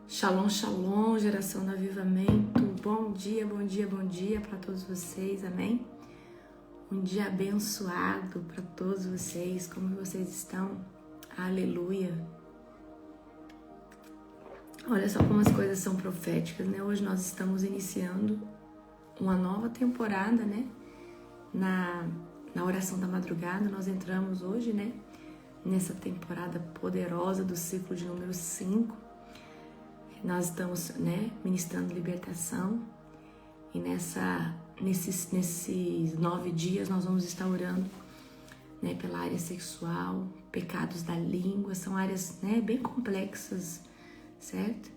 Shalom, shalom, geração do avivamento. Bom dia, bom dia, bom dia para todos vocês, amém? Um dia abençoado para todos vocês, como vocês estão? Aleluia! Olha só como as coisas são proféticas, né? Hoje nós estamos iniciando uma nova temporada, né? Na oração da madrugada, nós entramos hoje, né? Nessa temporada poderosa do ciclo de número 5. Nós estamos, né, ministrando libertação e nesses 9 dias nós vamos estar orando, né, pela área sexual, pecados da língua, são áreas, né, bem complexas, certo?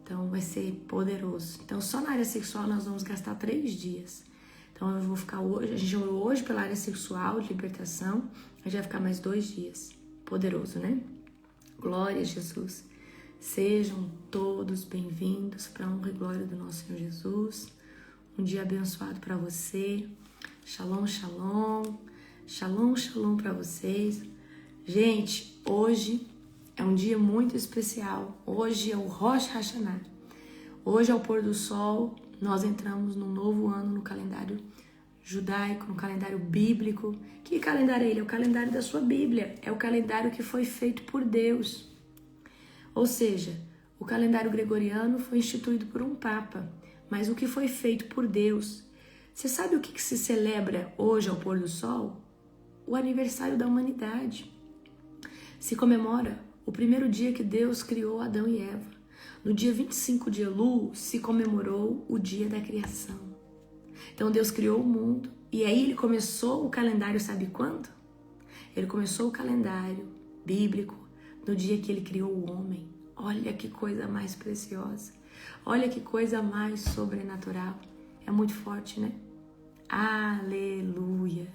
Então vai ser poderoso. Então só na área sexual nós vamos gastar 3 dias. Então eu vou ficar hoje, a gente orou hoje pela área sexual, de libertação, a gente vai ficar mais 2 dias. Poderoso, né? Glória a Jesus. Sejam todos bem-vindos para a honra e glória do nosso Senhor Jesus. Um dia abençoado para você. Shalom, shalom. Shalom, shalom para vocês. Gente, hoje é um dia muito especial. Hoje é o Rosh Hashanah. Hoje, ao pôr do sol, nós entramos num novo ano no calendário judaico, no calendário bíblico. Que calendário é ele? É o calendário da sua Bíblia. É o calendário que foi feito por Deus. Ou seja, o calendário gregoriano foi instituído por um papa, mas o que foi feito por Deus. Você sabe o que se celebra hoje ao pôr do sol? O aniversário da humanidade. Se comemora o primeiro dia que Deus criou Adão e Eva. No dia 25 de Elul se comemorou o dia da criação. Então Deus criou o mundo e aí ele começou o calendário, sabe quando? Ele começou o calendário bíblico no dia que ele criou o homem. Olha que coisa mais preciosa. Olha que coisa mais sobrenatural. É muito forte, né? Aleluia.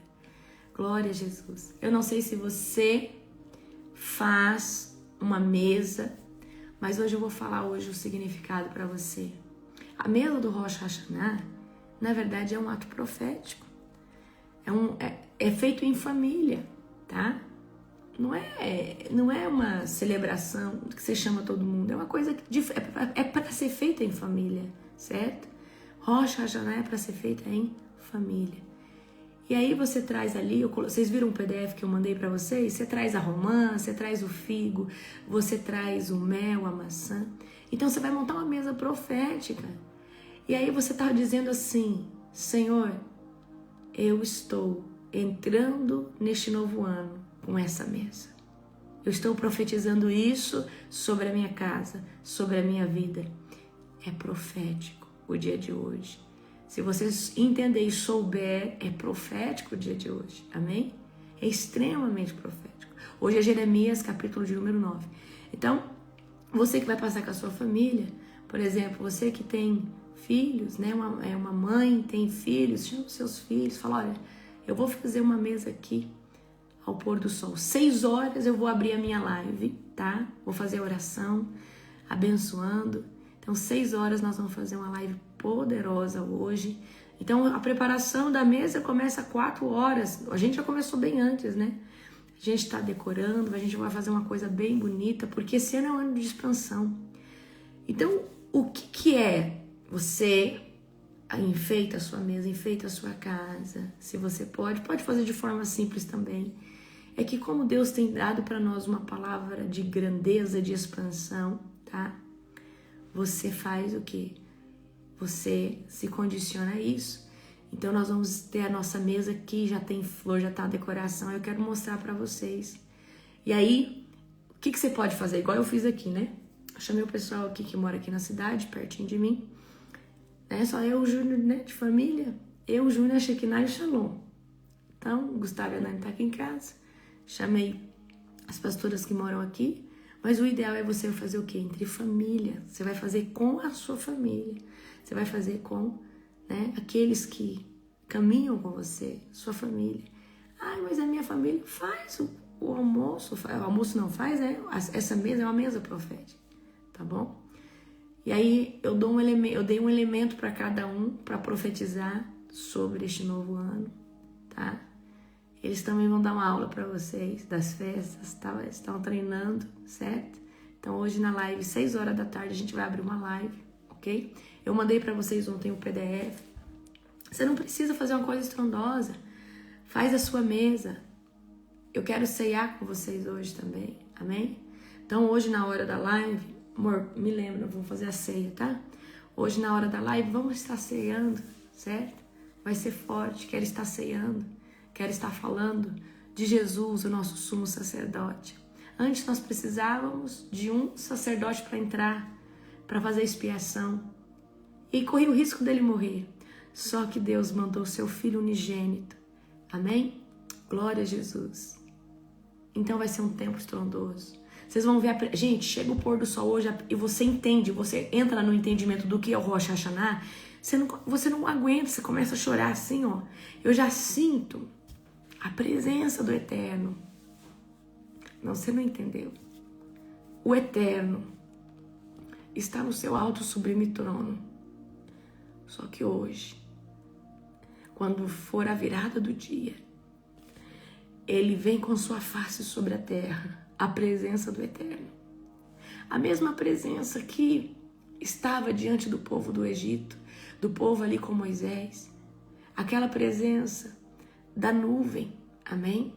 Glória a Jesus. Eu não sei se você faz uma mesa, mas hoje eu vou falar o significado para você. A mesa do Rosh Hashanah, na verdade, é um ato profético. É feito em família, tá? Não é uma celebração que você chama todo mundo, é uma coisa que é para ser feita em família, certo? Rosh Hashanah é para ser feita em família. E aí você traz ali, vocês viram o PDF que eu mandei para vocês? Você traz a romã, você traz o figo, você traz o mel, a maçã. Então você vai montar uma mesa profética. E aí você está dizendo assim: Senhor, eu estou entrando neste novo ano com essa mesa. Eu estou profetizando isso sobre a minha casa, sobre a minha vida. É profético o dia de hoje. Se vocês entenderem e souber, é profético o dia de hoje. Amém? É extremamente profético. Hoje é Jeremias, capítulo de número 9. Então, você que vai passar com a sua família, por exemplo, você que tem filhos, né? Uma mãe tem filhos, chama os seus filhos, fala: olha, eu vou fazer uma mesa aqui ao pôr do sol. 6 horas eu vou abrir a minha live, tá? Vou fazer a oração, abençoando. Então, 6 horas nós vamos fazer uma live poderosa hoje. Então, a preparação da mesa começa às 4 horas. A gente já começou bem antes, né? A gente está decorando, a gente vai fazer uma coisa bem bonita, porque esse ano é um ano de expansão. Então, o que é? Você enfeita a sua mesa, enfeita a sua casa. Se você pode fazer de forma simples também. É que como Deus tem dado para nós uma palavra de grandeza, de expansão, tá? Você faz o quê? Você se condiciona a isso. Então nós vamos ter a nossa mesa aqui, já tem flor, já tá a decoração. Eu quero mostrar para vocês. E aí, o que você pode fazer? Igual eu fiz aqui, né? Eu chamei o pessoal aqui que mora aqui na cidade, pertinho de mim. Só eu, o Júnior, né, de família. Eu, o Júnior, a Shekinah e o Shalom. Então, o Gustavo e a Nani tá aqui em casa. Chamei as pastoras que moram aqui. Mas o ideal é você fazer o quê? Entre família. Você vai fazer com a sua família. Você vai fazer com, né, aqueles que caminham com você, sua família. Ah, mas a minha família faz o almoço. O almoço não faz, né? Essa mesa é uma mesa profética. Tá bom? E aí eu dei um elemento para cada um para profetizar sobre este novo ano, tá? Eles também vão dar uma aula para vocês das festas, tá? Eles estão treinando, certo? Então hoje na live, 6 horas da tarde, a gente vai abrir uma live, ok? Eu mandei para vocês ontem o PDF. Você não precisa fazer uma coisa estrondosa. Faz a sua mesa. Eu quero ceiar com vocês hoje também, amém? Então hoje na hora da live, amor, me lembra, eu vou fazer a ceia, tá? Hoje na hora da live, vamos estar ceando, certo? Vai ser forte, quero estar ceando, quero estar falando de Jesus, o nosso sumo sacerdote. Antes nós precisávamos de um sacerdote para entrar, para fazer expiação. E corria o risco dele morrer. Só que Deus mandou seu Filho unigênito. Amém? Glória a Jesus. Então vai ser um tempo estrondoso. Vocês vão ver, gente, chega o pôr do sol hoje e você entende, você entra no entendimento do que é o Rosh Hashanah, você não aguenta, você começa a chorar assim, ó. Eu já sinto a presença do Eterno. Não, você não entendeu. O Eterno está no seu alto sublime trono. Só que hoje, quando for a virada do dia, Ele vem com sua face sobre a terra, a presença do Eterno. A mesma presença que estava diante do povo do Egito, do povo ali com Moisés. Aquela presença da nuvem, amém?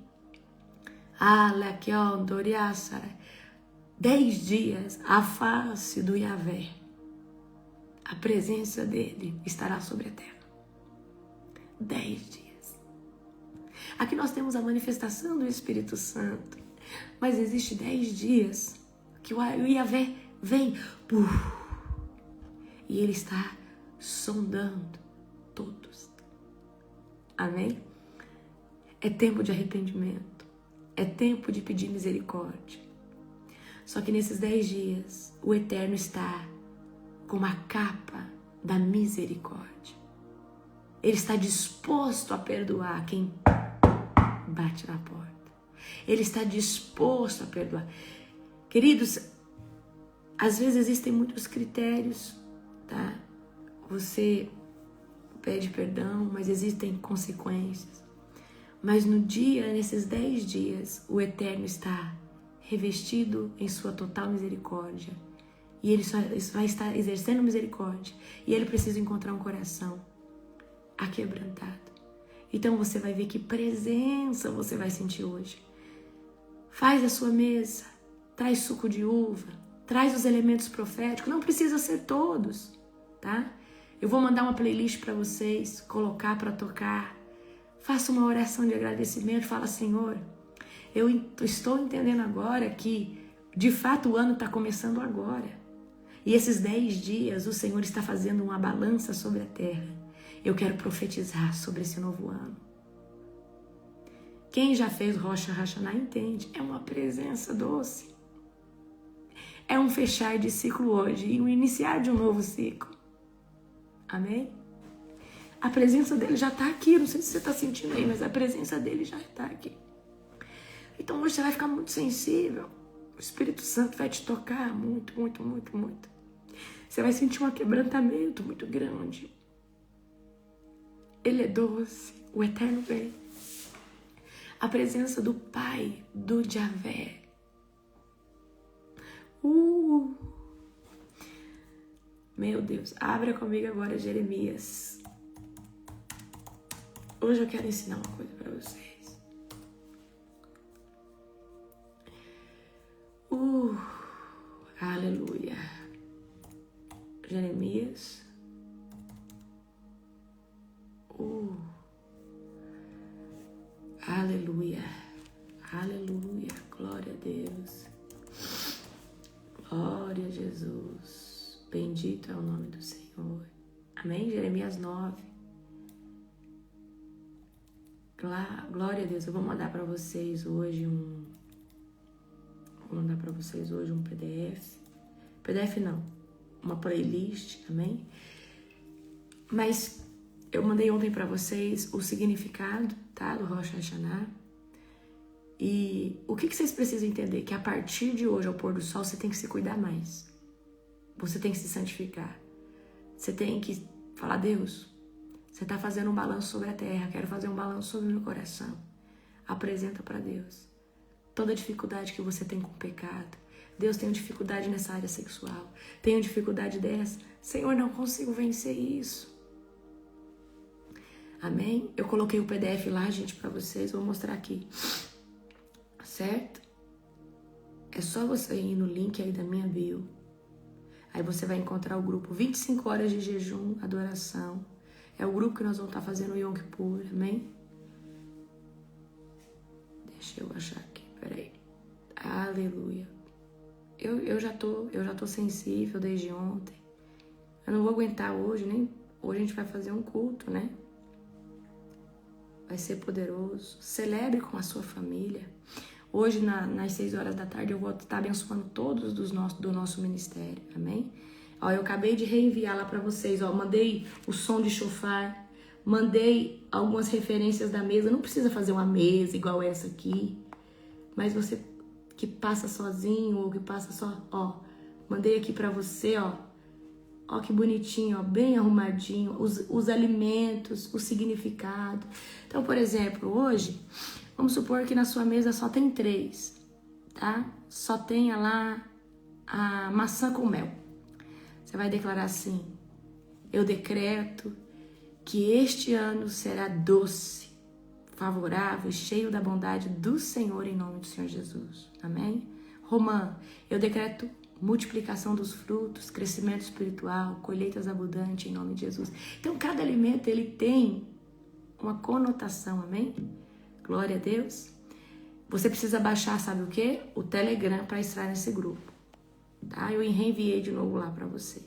10 dias, a face do Yahvé, a presença dele estará sobre a terra. 10 dias. Aqui nós temos a manifestação do Espírito Santo, mas existe 10 dias que o Yahvé vem e ele está sondando todos. Amém? É tempo de arrependimento. É tempo de pedir misericórdia. Só que nesses 10 dias, o Eterno está com uma capa da misericórdia. Ele está disposto a perdoar quem bate na porta. Ele está disposto a perdoar. Queridos, às vezes existem muitos critérios, tá? Você pede perdão, mas existem consequências. Mas no dia, nesses 10 dias, o Eterno está revestido em sua total misericórdia. E ele só vai estar exercendo misericórdia. E ele precisa encontrar um coração aquebrantado. Então você vai ver que presença você vai sentir hoje. Faz a sua mesa, traz suco de uva, traz os elementos proféticos. Não precisa ser todos, tá? Eu vou mandar uma playlist para vocês, colocar para tocar. Faça uma oração de agradecimento, fala: Senhor, eu estou entendendo agora que, de fato, o ano está começando agora. E esses 10 dias, o Senhor está fazendo uma balança sobre a terra. Eu quero profetizar sobre esse novo ano. Quem já fez Rosh Hashanah entende. É uma presença doce. É um fechar de ciclo hoje e um iniciar de um novo ciclo. Amém? A presença dele já está aqui. Não sei se você está sentindo aí, mas a presença dele já está aqui. Então hoje você vai ficar muito sensível. O Espírito Santo vai te tocar muito, muito, muito, muito. Você vai sentir um quebrantamento muito grande. Ele é doce. O Eterno vem. A presença do Pai, do Yahvé. Meu Deus, abra comigo agora Jeremias. Hoje eu quero ensinar uma coisa para vocês. Aleluia. Jeremias. Aleluia. Aleluia. Glória a Deus. Glória a Jesus. Bendito é o nome do Senhor. Amém? Jeremias 9. Glória a Deus. Eu vou mandar para vocês hoje um PDF. PDF não. Uma playlist, amém? Mas eu mandei ontem para vocês o significado, tá? Do Rosh Hashanah. E o que vocês precisam entender? Que a partir de hoje, ao pôr do sol, você tem que se cuidar mais. Você tem que se santificar. Você tem que falar: Deus, você está fazendo um balanço sobre a terra. Quero fazer um balanço sobre o meu coração. Apresenta para Deus toda a dificuldade que você tem com o pecado. Deus, tenho dificuldade nessa área sexual. Tenho dificuldade dessa. Senhor, não consigo vencer isso. Amém? Eu coloquei o PDF lá, gente, para vocês. Vou mostrar aqui. Certo? É só você ir no link aí da minha bio. Aí você vai encontrar o grupo 25 horas de jejum, adoração. É o grupo que nós vamos estar fazendo o Yom Kippur, amém? Deixa eu achar aqui, peraí. Aleluia. Eu já tô sensível desde ontem. Eu não vou aguentar hoje, nem hoje a gente vai fazer um culto, né? Vai ser poderoso. Celebre com a sua família. Hoje, nas 6 horas da tarde, eu vou estar abençoando todos do nosso ministério, amém? Ó, eu acabei de reenviar lá para vocês, ó, mandei o som de chofar, mandei algumas referências da mesa. Não precisa fazer uma mesa igual essa aqui, mas você que passa sozinho ou que passa só, ó, mandei aqui para você, ó. Ó que bonitinho, ó, bem arrumadinho, os alimentos, o significado. Então, por exemplo, hoje, vamos supor que na sua mesa só tem 3, tá? Só tenha lá a maçã com mel. Você vai declarar assim: eu decreto que este ano será doce, favorável e cheio da bondade do Senhor em nome do Senhor Jesus. Amém? Romã, eu decreto multiplicação dos frutos, crescimento espiritual, colheitas abundantes em nome de Jesus. Então, cada alimento, ele tem uma conotação, amém? Glória a Deus. Você precisa baixar, sabe o quê? O Telegram para estar nesse grupo, tá? Eu reenviei de novo lá para você.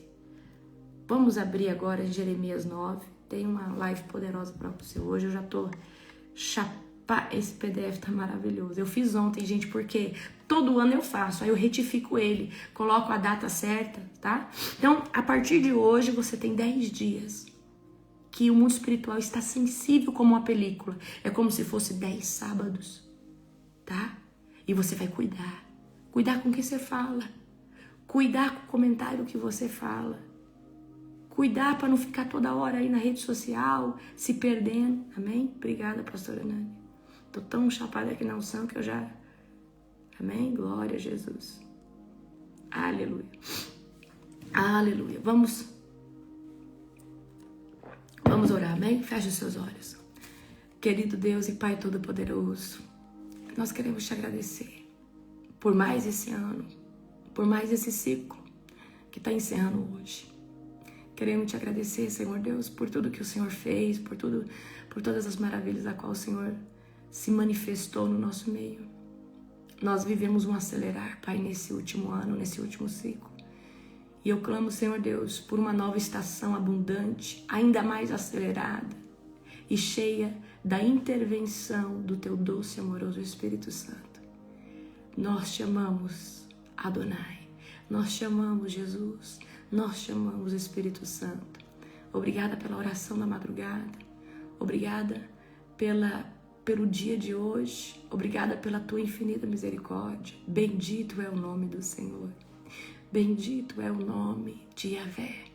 Vamos abrir agora em Jeremias 9. Tem uma live poderosa para você hoje. Eu já tô chapada. Esse PDF tá maravilhoso. Eu fiz ontem, gente, porque todo ano eu faço. Aí eu retifico ele, coloco a data certa, tá? Então, a partir de hoje, você tem 10 dias que o mundo espiritual está sensível como uma película. É como se fosse 10 sábados, tá? E você vai cuidar. Cuidar com o que você fala. Cuidar com o comentário que você fala. Cuidar para não ficar toda hora aí na rede social, se perdendo. Amém? Obrigada, pastora Nani. Tô tão chapada aqui na unção que eu já... Amém? Glória a Jesus. Aleluia. Aleluia. Vamos orar, amém? Feche os seus olhos. Querido Deus e Pai Todo-Poderoso, nós queremos te agradecer por mais esse ano, por mais esse ciclo que está encerrando hoje. Queremos te agradecer, Senhor Deus, por tudo que o Senhor fez, por todas as maravilhas a qual o Senhor se manifestou no nosso meio. Nós vivemos um acelerar, Pai, nesse último ano, nesse último ciclo. E eu clamo, Senhor Deus, por uma nova estação abundante, ainda mais acelerada e cheia da intervenção do Teu doce e amoroso Espírito Santo. Nós te amamos, Adonai. Nós te amamos, Jesus. Nós te amamos, Espírito Santo. Obrigada pela oração da madrugada. Obrigada pelo dia de hoje. Obrigada pela tua infinita misericórdia. Bendito é o nome do Senhor. Bendito é o nome de Yahvé.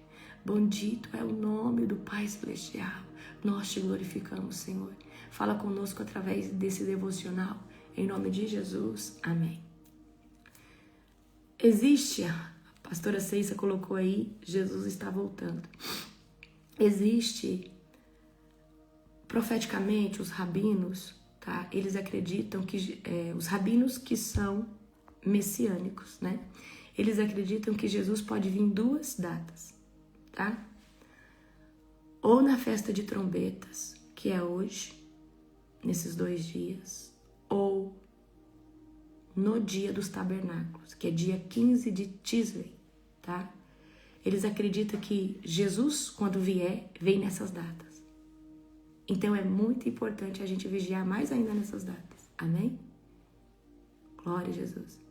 Bendito é o nome do Pai Celestial. Nós te glorificamos, Senhor. Fala conosco através desse devocional. Em nome de Jesus. Amém. Existe, a pastora Ceissa colocou aí, Jesus está voltando. Existe, profeticamente, os rabinos, tá? Eles acreditam que, os rabinos que são messiânicos, né? Eles acreditam que Jesus pode vir em 2 datas, tá? Ou na festa de trombetas, que é hoje, nesses 2 dias, ou no dia dos tabernáculos, que é dia 15 de Tishrei, tá? Eles acreditam que Jesus, quando vier, vem nessas datas. Então é muito importante a gente vigiar mais ainda nessas datas. Amém? Glória a Jesus.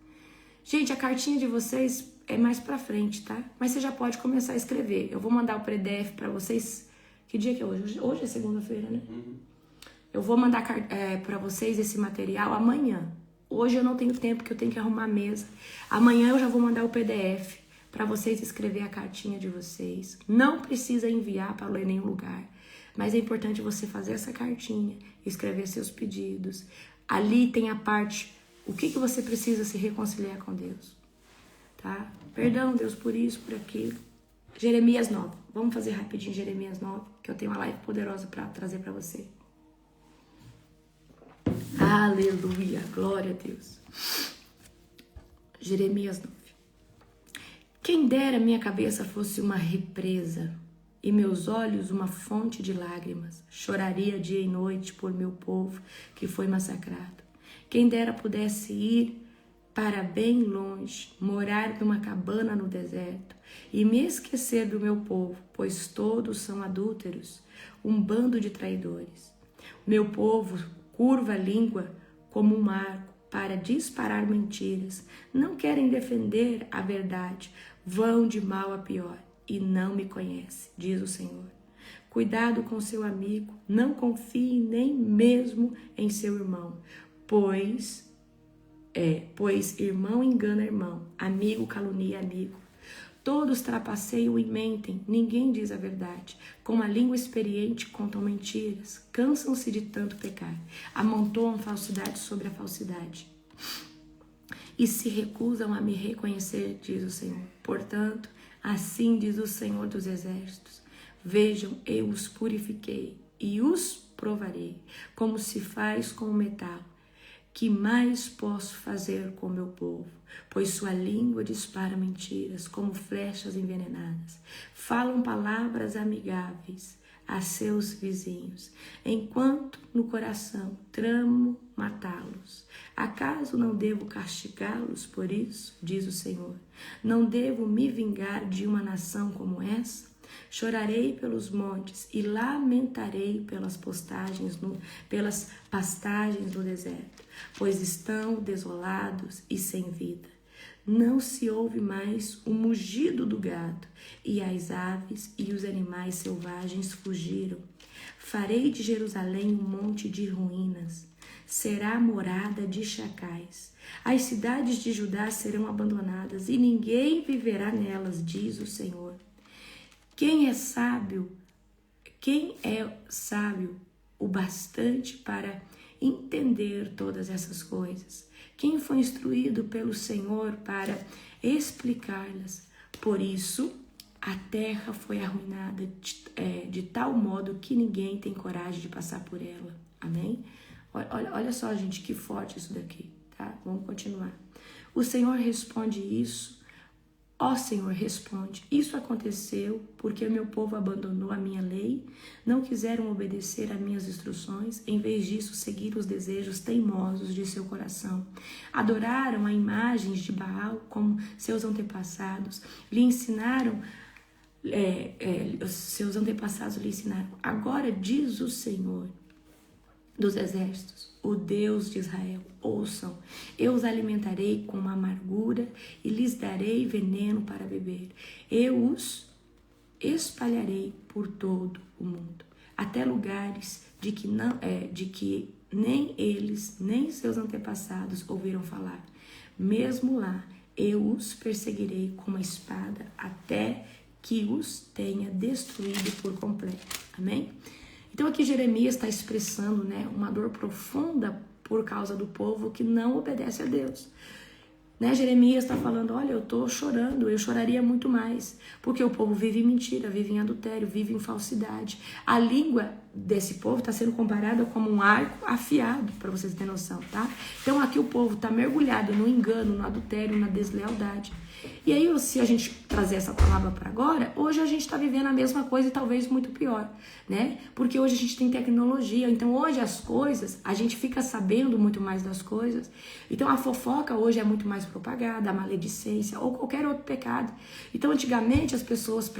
Gente, a cartinha de vocês é mais pra frente, tá? Mas você já pode começar a escrever. Eu vou mandar o PDF pra vocês. Que dia que é hoje? Hoje é segunda-feira, né? Eu vou mandar pra vocês esse material amanhã. Hoje eu não tenho tempo, porque eu tenho que arrumar a mesa. Amanhã eu já vou mandar o PDF para vocês escrever a cartinha de vocês. Não precisa enviar para ler em nenhum lugar. Mas é importante você fazer essa cartinha, escrever seus pedidos. Ali tem a parte, o que você precisa se reconciliar com Deus. tá? Perdão, Deus, por isso, por aquilo. Jeremias 9. Vamos fazer rapidinho Jeremias 9, que eu tenho uma live poderosa para trazer para você. Aleluia, glória a Deus. Jeremias 9. Quem dera minha cabeça fosse uma represa e meus olhos uma fonte de lágrimas. Choraria dia e noite por meu povo que foi massacrado. Quem dera pudesse ir para bem longe, morar numa cabana no deserto e me esquecer do meu povo, pois todos são adúlteros, um bando de traidores. Meu povo curva a língua como um arco para disparar mentiras. Não querem defender a verdade, vão de mal a pior e não me conhece, diz o Senhor. Cuidado com seu amigo, não confie nem mesmo em seu irmão, pois irmão engana irmão, amigo calunia amigo. Todos trapaceiam e mentem, ninguém diz a verdade. Com a língua experiente contam mentiras, cansam-se de tanto pecar, amontoam falsidade sobre a falsidade e se recusam a me reconhecer, diz o Senhor. Portanto, assim diz o Senhor dos Exércitos: vejam, eu os purifiquei e os provarei, como se faz com o metal. Que mais posso fazer com meu povo? Pois sua língua dispara mentiras, como flechas envenenadas. Falam palavras amigáveis a seus vizinhos, enquanto no coração tramo matá-los. Acaso não devo castigá-los por isso? Diz o Senhor. Não devo me vingar de uma nação como essa? Chorarei pelos montes e lamentarei pelas pastagens no deserto, pois estão desolados e sem vida. Não se ouve mais o mugido do gado, e as aves e os animais selvagens fugiram. Farei de Jerusalém um monte de ruínas, será morada de chacais. As cidades de Judá serão abandonadas e ninguém viverá nelas, diz o Senhor. Quem é sábio o bastante para entender todas essas coisas? Quem foi instruído pelo Senhor para explicá-las? Por isso, a terra foi arruinada de tal modo que ninguém tem coragem de passar por ela. Amém? Olha só, gente, que forte isso daqui, tá? Vamos continuar. O Senhor responde isso. Ó Senhor, responde, isso aconteceu porque o meu povo abandonou a minha lei, não quiseram obedecer a minhas instruções, em vez disso seguiram os desejos teimosos de seu coração. Adoraram a imagens de Baal como seus antepassados, seus antepassados lhe ensinaram. Agora diz o Senhor dos Exércitos, o Deus de Israel, ouçam, eu os alimentarei com uma amargura e lhes darei veneno para beber. Eu os espalharei por todo o mundo, até lugares de que nem eles, nem seus antepassados ouviram falar. Mesmo lá, eu os perseguirei com uma espada até que os tenha destruído por completo. Amém? Então aqui Jeremias está expressando, né, uma dor profunda por causa do povo que não obedece a Deus. Né? Jeremias está falando, olha, eu estou chorando, eu choraria muito mais, porque o povo vive em mentira, vive em adultério, vive em falsidade. A língua desse povo está sendo comparada como um arco afiado, para vocês terem noção, tá? Então aqui o povo está mergulhado no engano, no adultério, na deslealdade. E aí, se a gente trazer essa palavra para agora, hoje a gente está vivendo a mesma coisa e talvez muito pior, né? Porque hoje a gente tem tecnologia, então hoje as coisas, a gente fica sabendo muito mais das coisas. Então a fofoca hoje é muito mais propagada, a maledicência ou qualquer outro pecado. Então antigamente as pessoas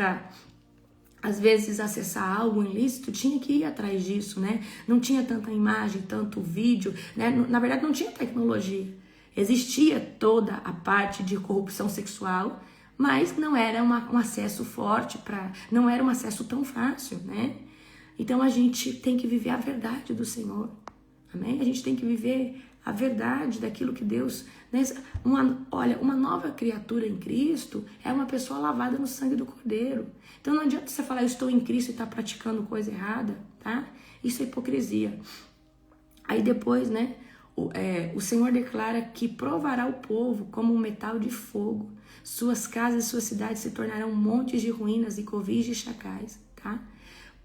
às vezes acessar algo ilícito, tinha que ir atrás disso, né? Não tinha tanta imagem, tanto vídeo, né? Na verdade não tinha tecnologia. Existia toda a parte de corrupção sexual, mas não era um acesso forte, não era um acesso tão fácil, né? Então a gente tem que viver a verdade do Senhor, amém? A gente tem que viver a verdade daquilo que Deus... Né? Uma nova criatura em Cristo é uma pessoa lavada no sangue do Cordeiro. Então não adianta você falar, eu estou em Cristo e está praticando coisa errada, tá? Isso é hipocrisia. Aí depois, né? O Senhor declara que provará o povo como um metal de fogo. Suas casas e suas cidades se tornarão montes de ruínas e covis de chacais, tá?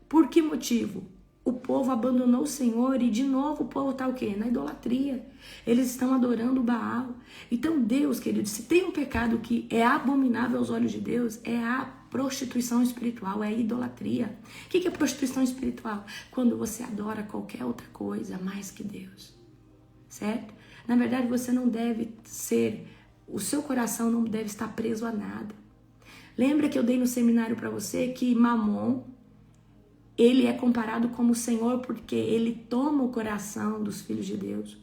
Por que motivo? O povo abandonou o Senhor e de novo o povo está o quê? Na idolatria. Eles estão adorando o Baal. Então Deus, querido, se tem um pecado que é abominável aos olhos de Deus, é a prostituição espiritual, é a idolatria. O que é prostituição espiritual? Quando você adora qualquer outra coisa mais que Deus, certo? Na verdade, você não deve o seu coração não deve estar preso a nada. Lembra que eu dei no seminário para você que Mamon, ele é comparado como o Senhor porque ele toma o coração dos filhos de Deus.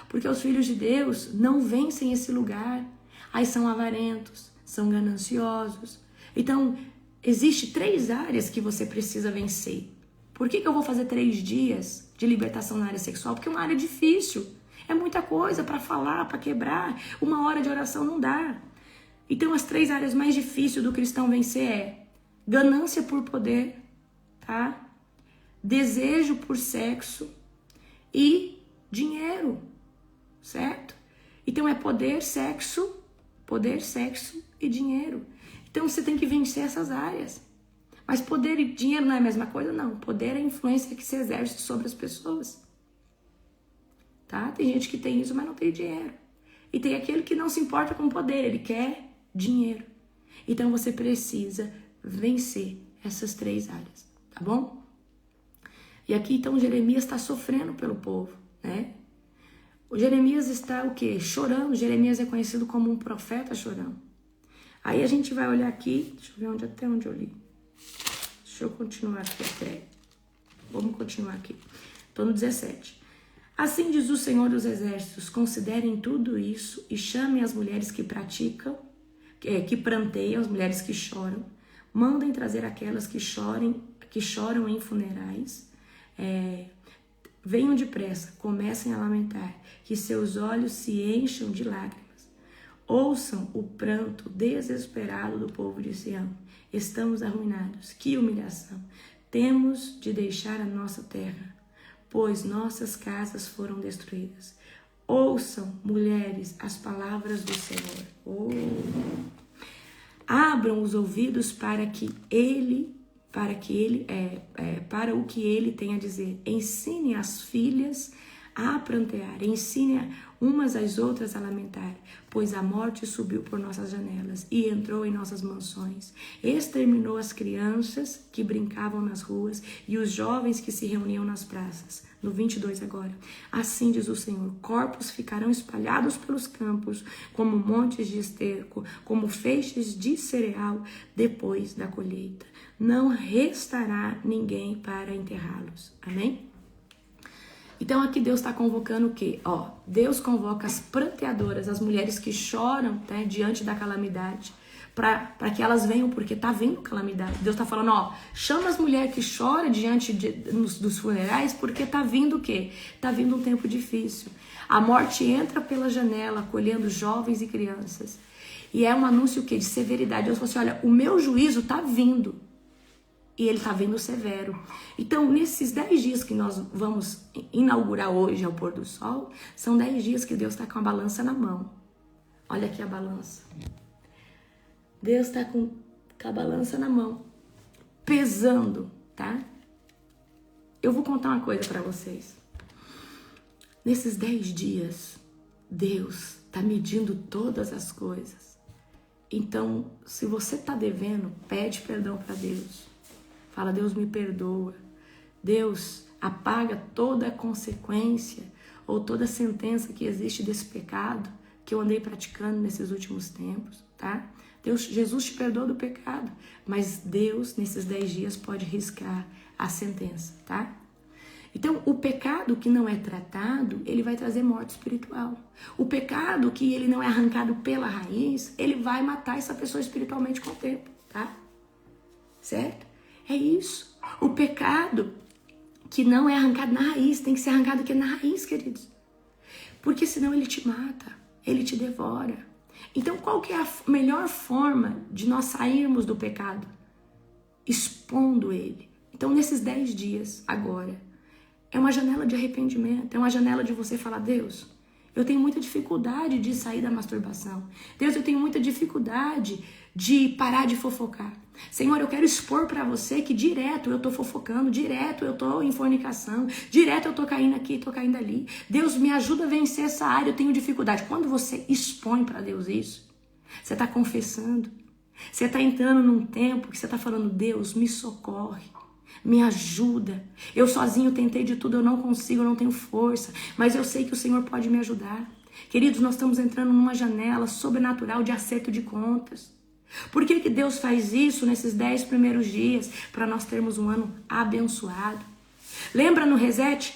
Porque os filhos de Deus não vencem esse lugar. Aí são avarentos, são gananciosos. Então, existe 3 áreas que você precisa vencer. Por que eu vou fazer 3 dias de libertação na área sexual? Porque é uma área difícil. É muita coisa para falar, para quebrar. 1 hora de oração não dá. Então, as 3 áreas mais difíceis do cristão vencer é ganância por poder, tá? Desejo por sexo e dinheiro, certo? Então é poder, sexo e dinheiro. Então você tem que vencer essas áreas. Mas poder e dinheiro não é a mesma coisa? Não. Poder é a influência que se exerce sobre as pessoas. Tá? Tem gente que tem isso, mas não tem dinheiro. E tem aquele que não se importa com poder, ele quer dinheiro. Então você precisa vencer essas 3 áreas, tá bom? E aqui então Jeremias está sofrendo pelo povo, né? O Jeremias está o quê? Chorando. Jeremias é conhecido como um profeta chorando. Aí a gente vai olhar aqui, deixa eu ver até onde eu li. Deixa eu continuar aqui até. Vamos continuar aqui. Estou no 17. Assim diz o Senhor dos Exércitos, considerem tudo isso e chamem as mulheres que praticam, que pranteiam, as mulheres que choram. Mandem trazer aquelas que choram em funerais. Venham depressa, comecem a lamentar, que seus olhos se encham de lágrimas. Ouçam o pranto desesperado do povo de Sião. Estamos arruinados, que humilhação. Temos de deixar a nossa terra, pois nossas casas foram destruídas. Ouçam, mulheres, as palavras do Senhor. Abram os ouvidos para o que ele tem a dizer. Ensine as filhas a prantear, ensine umas às outras a lamentar, pois a morte subiu por nossas janelas e entrou em nossas mansões. Exterminou as crianças que brincavam nas ruas e os jovens que se reuniam nas praças. No 22 agora. Assim diz o Senhor, corpos ficarão espalhados pelos campos, como montes de esterco, como feixes de cereal depois da colheita. Não restará ninguém para enterrá-los. Amém? Então aqui Deus está convocando o quê? Deus convoca as pranteadoras, as mulheres que choram, né, diante da calamidade, para que elas venham, porque está vindo calamidade. Deus está falando, chama as mulheres que choram diante dos funerais, porque está vindo o quê? Está vindo um tempo difícil. A morte entra pela janela, colhendo jovens e crianças. E é um anúncio o quê? De severidade. Deus falou assim, olha, o meu juízo está vindo. E ele está vindo severo. Então, nesses 10 dias que nós vamos inaugurar hoje ao pôr do sol, são 10 dias que Deus está com a balança na mão. Olha aqui a balança. Deus está com a balança na mão, pesando, tá? Eu vou contar uma coisa para vocês. Nesses 10 dias, Deus está medindo todas as coisas. Então, se você está devendo, pede perdão para Deus. Fala, Deus me perdoa. Deus apaga toda a consequência ou toda a sentença que existe desse pecado que eu andei praticando nesses últimos tempos, tá? Jesus te perdoa do pecado, mas Deus, nesses 10 dias, pode riscar a sentença, tá? Então, o pecado que não é tratado, ele vai trazer morte espiritual. O pecado que ele não é arrancado pela raiz, ele vai matar essa pessoa espiritualmente com o tempo, tá? Certo? É isso. O pecado que não é arrancado na raiz, tem que ser arrancado aqui na raiz, queridos. Porque senão ele te mata, ele te devora. Então, qual que é a melhor forma de nós sairmos do pecado? Expondo ele. Então, nesses 10 dias, agora, é uma janela de arrependimento, é uma janela de você falar, Deus, Eu tenho muita dificuldade de sair da masturbação. Deus, eu tenho muita dificuldade de parar de fofocar. Senhor, eu quero expor para você que direto eu tô fofocando, direto eu tô em fornicação, direto eu tô caindo aqui, tô caindo ali. Deus, me ajuda a vencer essa área, eu tenho dificuldade. Quando você expõe para Deus isso, você tá confessando. Você tá entrando num tempo que você tá falando, Deus, me socorre. Me ajuda. Eu sozinho tentei de tudo, eu não consigo, eu não tenho força. Mas eu sei que o Senhor pode me ajudar. Queridos, nós estamos entrando numa janela sobrenatural de acerto de contas. Por que que Deus faz isso nesses 10 primeiros dias? Para nós termos um ano abençoado. Lembra no reset?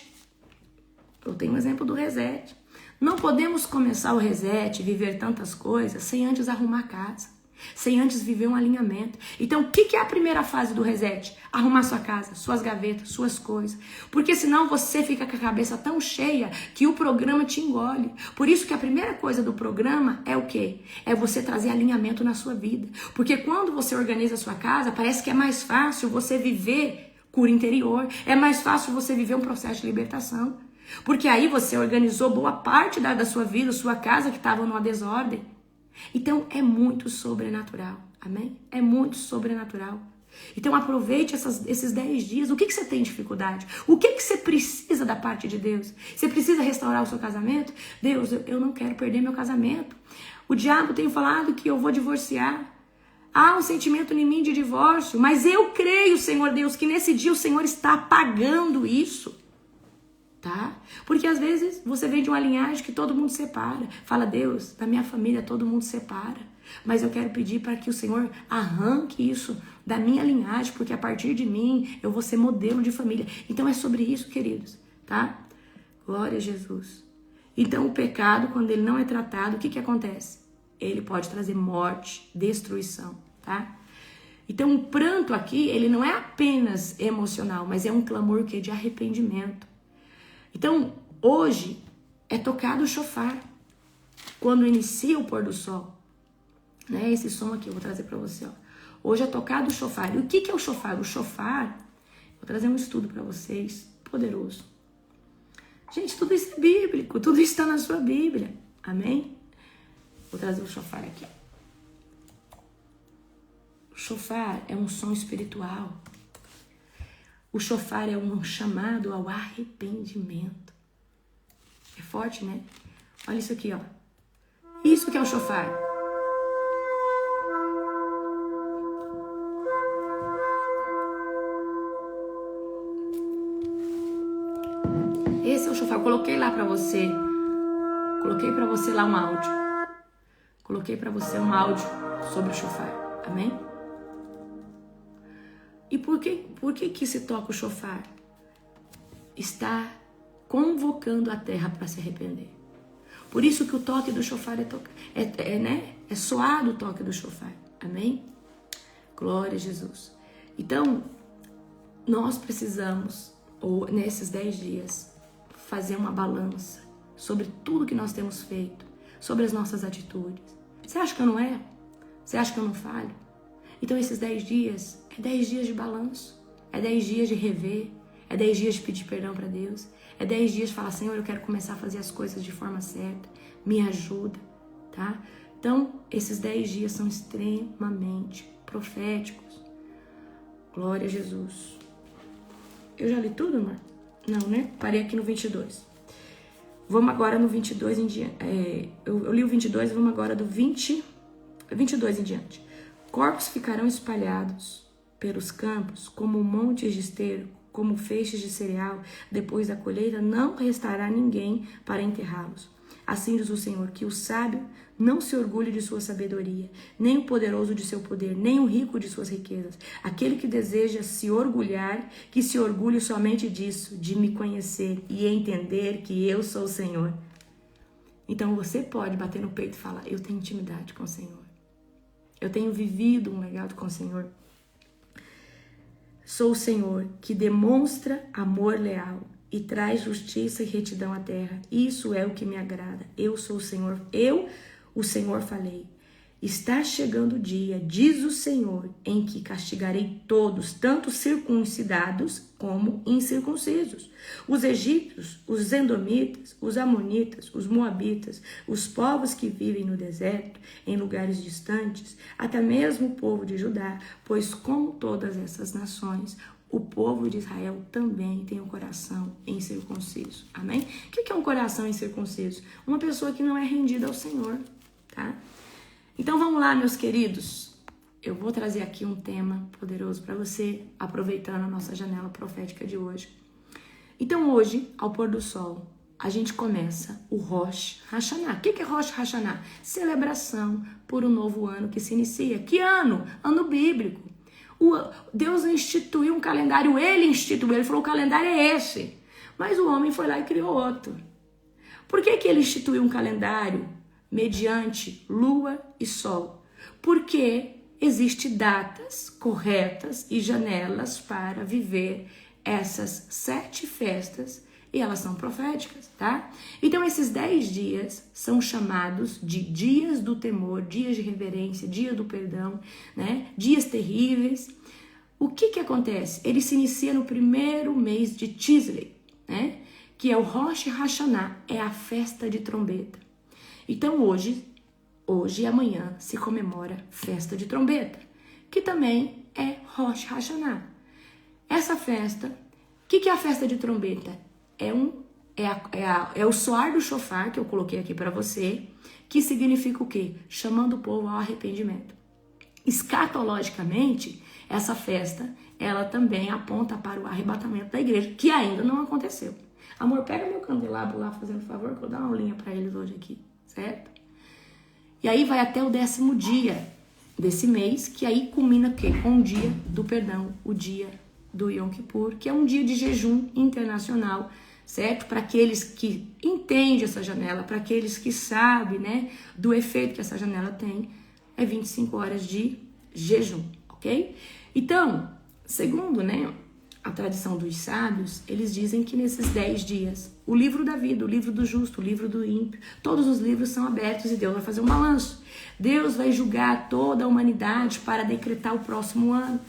Eu tenho um exemplo do reset. Não podemos começar o reset, viver tantas coisas, sem antes arrumar a casa. Sem antes viver um alinhamento. Então, o que é a primeira fase do reset? Arrumar sua casa, suas gavetas, suas coisas. Porque senão você fica com a cabeça tão cheia que o programa te engole. Por isso que a primeira coisa do programa é o quê? É você trazer alinhamento na sua vida. Porque quando você organiza a sua casa, parece que é mais fácil você viver cura interior. É mais fácil você viver um processo de libertação. Porque aí você organizou boa parte da sua vida, sua casa que estava numa desordem. Então, é muito sobrenatural, amém? É muito sobrenatural. Então, aproveite esses 10 dias. O que você tem dificuldade? O que você precisa da parte de Deus? Você precisa restaurar o seu casamento? Deus, eu não quero perder meu casamento. O diabo tem falado que eu vou divorciar. Há um sentimento em mim de divórcio, mas eu creio, Senhor Deus, que nesse dia o Senhor está apagando isso. Tá? Porque às vezes você vem de uma linhagem que todo mundo separa. Fala, Deus, da minha família todo mundo separa. Mas eu quero pedir para que o Senhor arranque isso da minha linhagem, porque a partir de mim eu vou ser modelo de família. Então é sobre isso, queridos, tá? Glória a Jesus. Então o pecado, quando ele não é tratado, o que acontece? Ele pode trazer morte, destruição, tá? Então o pranto aqui, ele não é apenas emocional, mas é um clamor que é de arrependimento. Então, hoje é tocado o shofar, quando inicia o pôr do sol. Né? Esse som aqui eu vou trazer para você. Ó. Hoje é tocado o shofar. E o que é o shofar? O shofar, vou trazer um estudo para vocês, poderoso. Gente, tudo isso é bíblico, tudo isso está na sua Bíblia. Amém? Vou trazer o shofar aqui. O shofar é um som espiritual. O shofar é um chamado ao arrependimento. É forte, né? Olha isso aqui, ó. Isso que é o shofar. Esse é o shofar. Eu coloquei lá pra você. Coloquei pra você lá um áudio. Coloquei pra você um áudio sobre o shofar. Amém? E por que se toca o shofar? Está convocando a terra para se arrepender. Por isso que o toque do shofar é soado o toque do shofar. Amém? Glória a Jesus. Então, nós precisamos, nesses 10 dias, fazer uma balança sobre tudo que nós temos feito, sobre as nossas atitudes. Você acha que eu não erro? Você acha que eu não falho? Então esses 10 dias, é 10 dias de balanço, é 10 dias de rever, é 10 dias de pedir perdão para Deus, é 10 dias de falar, Senhor, eu quero começar a fazer as coisas de forma certa, me ajuda, tá? Então, esses 10 dias são extremamente proféticos. Glória a Jesus. Eu já li tudo, amor? Não, né? Parei aqui no 22. Vamos agora no 22 em diante. Eu li o 22, vamos agora do 22 em diante. Corpos ficarão espalhados pelos campos como montes de esterco, como feixes de cereal. Depois da colheita não restará ninguém para enterrá-los. Assim diz o Senhor, que o sábio não se orgulhe de sua sabedoria, nem o poderoso de seu poder, nem o rico de suas riquezas. Aquele que deseja se orgulhar, que se orgulhe somente disso, de me conhecer e entender que eu sou o Senhor. Então você pode bater no peito e falar, eu tenho intimidade com o Senhor. Eu tenho vivido um legado com o Senhor. Sou o Senhor que demonstra amor leal e traz justiça e retidão à terra. Isso é o que me agrada. Eu sou o Senhor. Eu, o Senhor, falei. Está chegando o dia, diz o Senhor, em que castigarei todos, tanto circuncidados como incircuncisos. Os egípcios, os edomitas, os amonitas, os moabitas, os povos que vivem no deserto, em lugares distantes, até mesmo o povo de Judá, pois como todas essas nações, o povo de Israel também tem um coração incircunciso. Amém? O que é um coração incircunciso? Uma pessoa que não é rendida ao Senhor, tá? Então vamos lá, meus queridos. Eu vou trazer aqui um tema poderoso para você, aproveitando a nossa janela profética de hoje. Então hoje, ao pôr do sol, a gente começa o Rosh Hashanah. O que é Rosh Hashanah? Celebração por um novo ano que se inicia. Que ano? Ano bíblico. Deus instituiu um calendário, ele instituiu, ele falou, o calendário é esse. Mas o homem foi lá e criou outro. Por que ele instituiu um calendário mediante lua e sol? Porque existem datas corretas e janelas para viver essas 7 festas e elas são proféticas, tá? Então esses 10 dias são chamados de dias do temor, dias de reverência, dia do perdão, né? Dias terríveis. O que acontece? Ele se inicia no primeiro mês de Tishrei, né? Que é o Rosh Hashanah, é a festa de trombeta. Então hoje e amanhã se comemora festa de trombeta, que também é Rosh Hashanah. Essa festa, o que é a festa de trombeta? É o soar do shofar, que eu coloquei aqui para você, que significa o quê? Chamando o povo ao arrependimento. Escatologicamente, essa festa, ela também aponta para o arrebatamento da igreja, que ainda não aconteceu. Amor, pega meu candelabro lá, fazendo favor, que eu vou dar uma aulinha para eles hoje aqui, certo? E aí vai até o 10º dia desse mês, que aí culmina o quê? Com o dia do perdão, o dia do Yom Kippur, que é um dia de jejum internacional, certo? Para aqueles que entendem essa janela, para aqueles que sabem, né, do efeito que essa janela tem, é 25 horas de jejum, ok? Então, segundo, né, a tradição dos sábios, eles dizem que nesses 10 dias, o livro da vida, o livro do justo, o livro do ímpio, todos os livros são abertos e Deus vai fazer um balanço. Deus vai julgar toda a humanidade para decretar o próximo ano.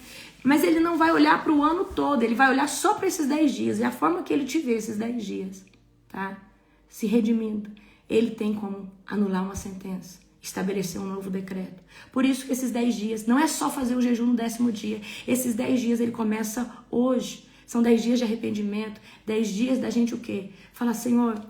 Mas ele não vai olhar para o ano todo, ele vai olhar só para esses 10 dias. E a forma que ele te vê esses 10 dias, tá? Se redimindo, ele tem como anular uma sentença, estabelecer um novo decreto. Por isso que esses 10 dias, não é só fazer o jejum no 10º dia. Esses 10 dias ele começa hoje. São 10 dias de arrependimento, 10 dias da gente o quê? Falar, Senhor,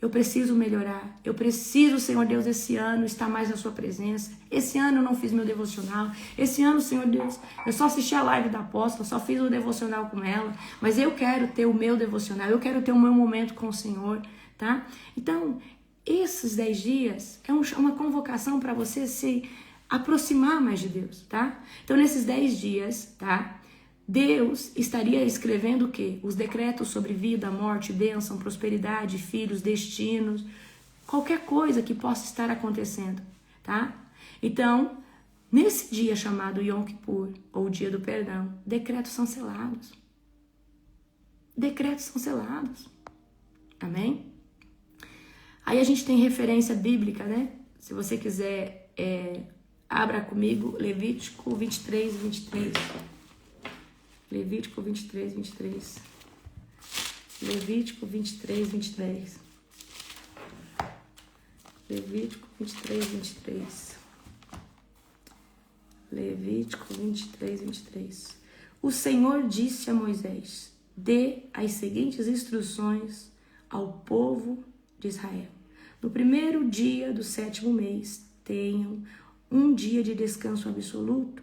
eu preciso melhorar. Eu preciso, Senhor Deus, esse ano estar mais na sua presença. Esse ano eu não fiz meu devocional. Esse ano, Senhor Deus, eu só assisti a live da apóstola, só fiz o devocional com ela. Mas eu quero ter o meu devocional, eu quero ter o meu momento com o Senhor, tá? Então, esses 10 dias é uma convocação para você se aproximar mais de Deus, tá? Então, nesses 10 dias, tá? Deus estaria escrevendo o quê? Os decretos sobre vida, morte, bênção, prosperidade, filhos, destinos, qualquer coisa que possa estar acontecendo, tá? Então, nesse dia chamado Yom Kippur, ou dia do perdão, decretos são selados. Decretos são selados. Amém? Aí a gente tem referência bíblica, né? Se você quiser, abra comigo Levítico 23, 23. Levítico 23, 23. Levítico 23, 23. Levítico 23, 23. Levítico 23, 23. O Senhor disse a Moisés: dê as seguintes instruções ao povo de Israel. No primeiro dia do 7º mês, tenham um dia de descanso absoluto.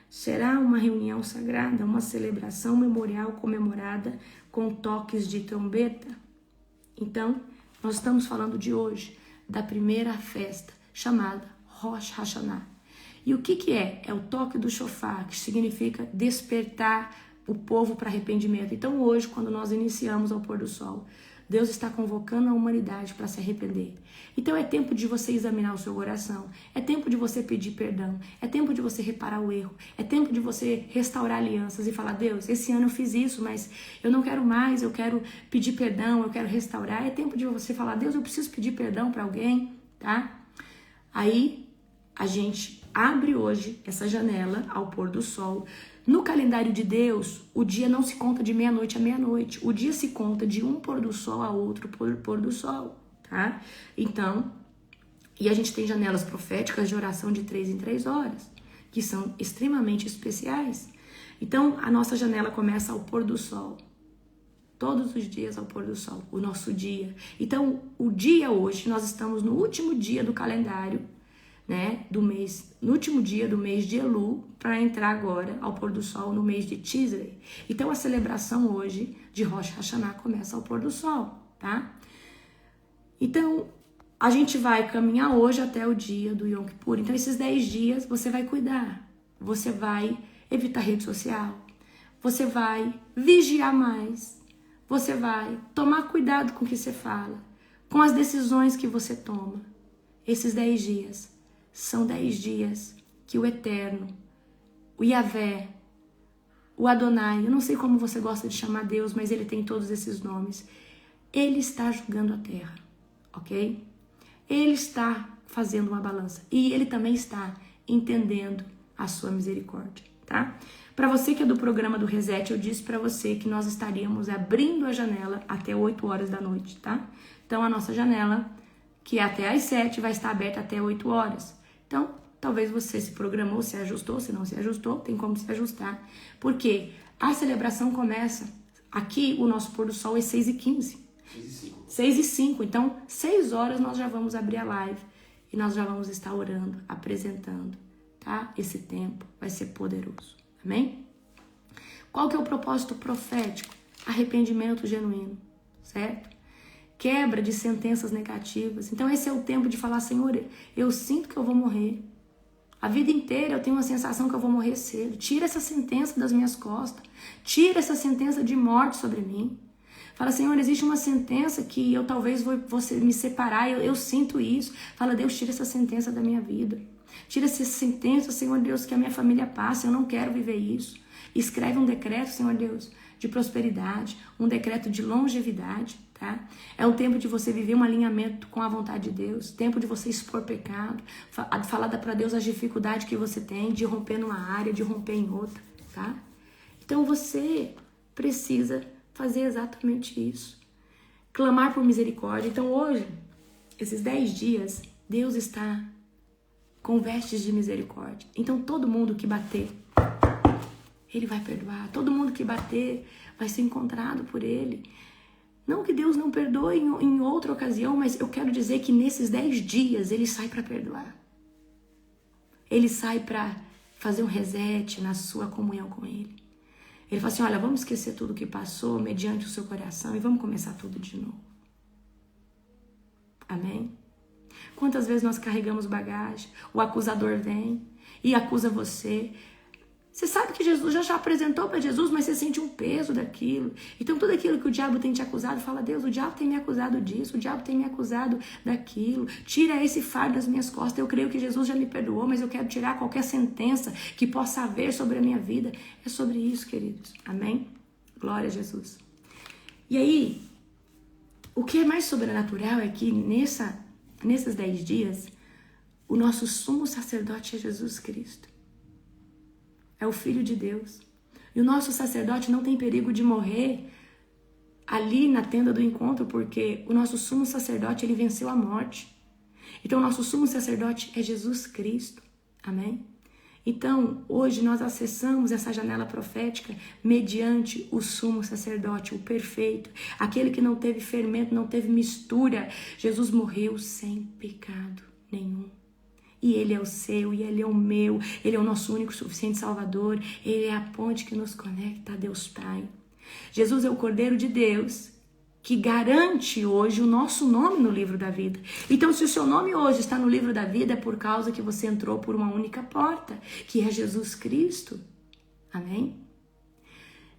Será uma reunião sagrada, uma celebração memorial comemorada com toques de trombeta. Então, nós estamos falando de hoje, da primeira festa, chamada Rosh Hashanah. E o que é? É o toque do shofar, que significa despertar o povo para arrependimento. Então, hoje, quando nós iniciamos ao pôr do sol, Deus está convocando a humanidade para se arrepender. Então é tempo de você examinar o seu coração, é tempo de você pedir perdão, é tempo de você reparar o erro, é tempo de você restaurar alianças e falar: Deus, esse ano eu fiz isso, mas eu não quero mais, eu quero pedir perdão, eu quero restaurar. É tempo de você falar: Deus, eu preciso pedir perdão para alguém, tá? Aí a gente abre hoje essa janela ao pôr do sol. No calendário de Deus, o dia não se conta de meia-noite a meia-noite. O dia se conta de um pôr do sol a outro pôr do sol, tá? Então, e a gente tem janelas proféticas de oração de 3 em 3 horas, que são extremamente especiais. Então, a nossa janela começa ao pôr do sol. Todos os dias ao pôr do sol, o nosso dia. Então, o dia hoje, nós estamos no último dia do calendário, né, do mês, no último dia do mês de Elu, para entrar agora ao pôr do sol no mês de Tishrei. Então, a celebração hoje de Rosh Hashanah começa ao pôr do sol, tá? Então, a gente vai caminhar hoje até o dia do Yom Kippur. Então, esses 10 dias você vai cuidar. Você vai evitar rede social. Você vai vigiar mais. Você vai tomar cuidado com o que você fala, com as decisões que você toma. Esses 10 dias são 10 dias que o Eterno, o Yahvé, o Adonai, eu não sei como você gosta de chamar Deus, mas ele tem todos esses nomes. Ele está julgando a terra, ok? Ele está fazendo uma balança e ele também está entendendo a sua misericórdia, tá? Para você que é do programa do Reset, eu disse para você que nós estaríamos abrindo a janela até 8 horas da noite, tá? Então, a nossa janela, que é até às 7, vai estar aberta até 8 horas. Então, talvez você se programou, se ajustou, se não se ajustou, tem como se ajustar. Porque a celebração começa, aqui o nosso pôr do sol é 6h15. 6h05. Então, 6 horas nós já vamos abrir a live e nós já vamos estar orando, apresentando, tá? Esse tempo vai ser poderoso. Amém? Qual que é o propósito profético? Arrependimento genuíno, certo? Quebra de sentenças negativas. Então esse é o tempo de falar, Senhor, eu sinto que eu vou morrer. A vida inteira eu tenho uma sensação que eu vou morrer cedo. Tira essa sentença das minhas costas. Tira essa sentença de morte sobre mim. Fala, Senhor, existe uma sentença que eu talvez vou me separar. Eu sinto isso. Fala, Deus, tira essa sentença da minha vida. Tira essa sentença, Senhor Deus, que a minha família passe. Eu não quero viver isso. Escreve um decreto, Senhor Deus, de prosperidade. Um decreto de longevidade. Tá? É um tempo de você viver um alinhamento com a vontade de Deus, tempo de você expor pecado, falar para Deus as dificuldades que você tem, de romper numa área, de romper em outra, tá? Então você precisa fazer exatamente isso, clamar por misericórdia. Então hoje, esses 10 dias, Deus está com vestes de misericórdia. Então todo mundo que bater, Ele vai perdoar. Todo mundo que bater vai ser encontrado por Ele. Não que Deus não perdoe em outra ocasião, mas eu quero dizer que nesses 10 dias Ele sai para perdoar. Ele sai para fazer um reset na sua comunhão com Ele. Ele fala assim, olha, vamos esquecer tudo que passou mediante o seu coração e vamos começar tudo de novo. Amém? Quantas vezes nós carregamos bagagem, o acusador vem e acusa você. Você sabe que Jesus já apresentou para Jesus, mas você sente um peso daquilo. Então tudo aquilo que o diabo tem te acusado, fala, Deus, o diabo tem me acusado disso, o diabo tem me acusado daquilo. Tira esse fardo das minhas costas. Eu creio que Jesus já me perdoou, mas eu quero tirar qualquer sentença que possa haver sobre a minha vida. É sobre isso, queridos. Amém? Glória a Jesus. E aí, o que é mais sobrenatural é que nesses 10 dias, o nosso sumo sacerdote é Jesus Cristo. É o Filho de Deus. E o nosso sacerdote não tem perigo de morrer ali na tenda do encontro, porque o nosso sumo sacerdote, ele venceu a morte. Então, o nosso sumo sacerdote é Jesus Cristo. Amém? Então, hoje nós acessamos essa janela profética mediante o sumo sacerdote, o perfeito, aquele que não teve fermento, não teve mistura. Jesus morreu sem pecado nenhum. E Ele é o seu, e Ele é o meu, Ele é o nosso único suficiente Salvador, Ele é a ponte que nos conecta a Deus Pai. Jesus é o Cordeiro de Deus, que garante hoje o nosso nome no livro da vida. Então, se o seu nome hoje está no livro da vida, é por causa que você entrou por uma única porta, que é Jesus Cristo. Amém?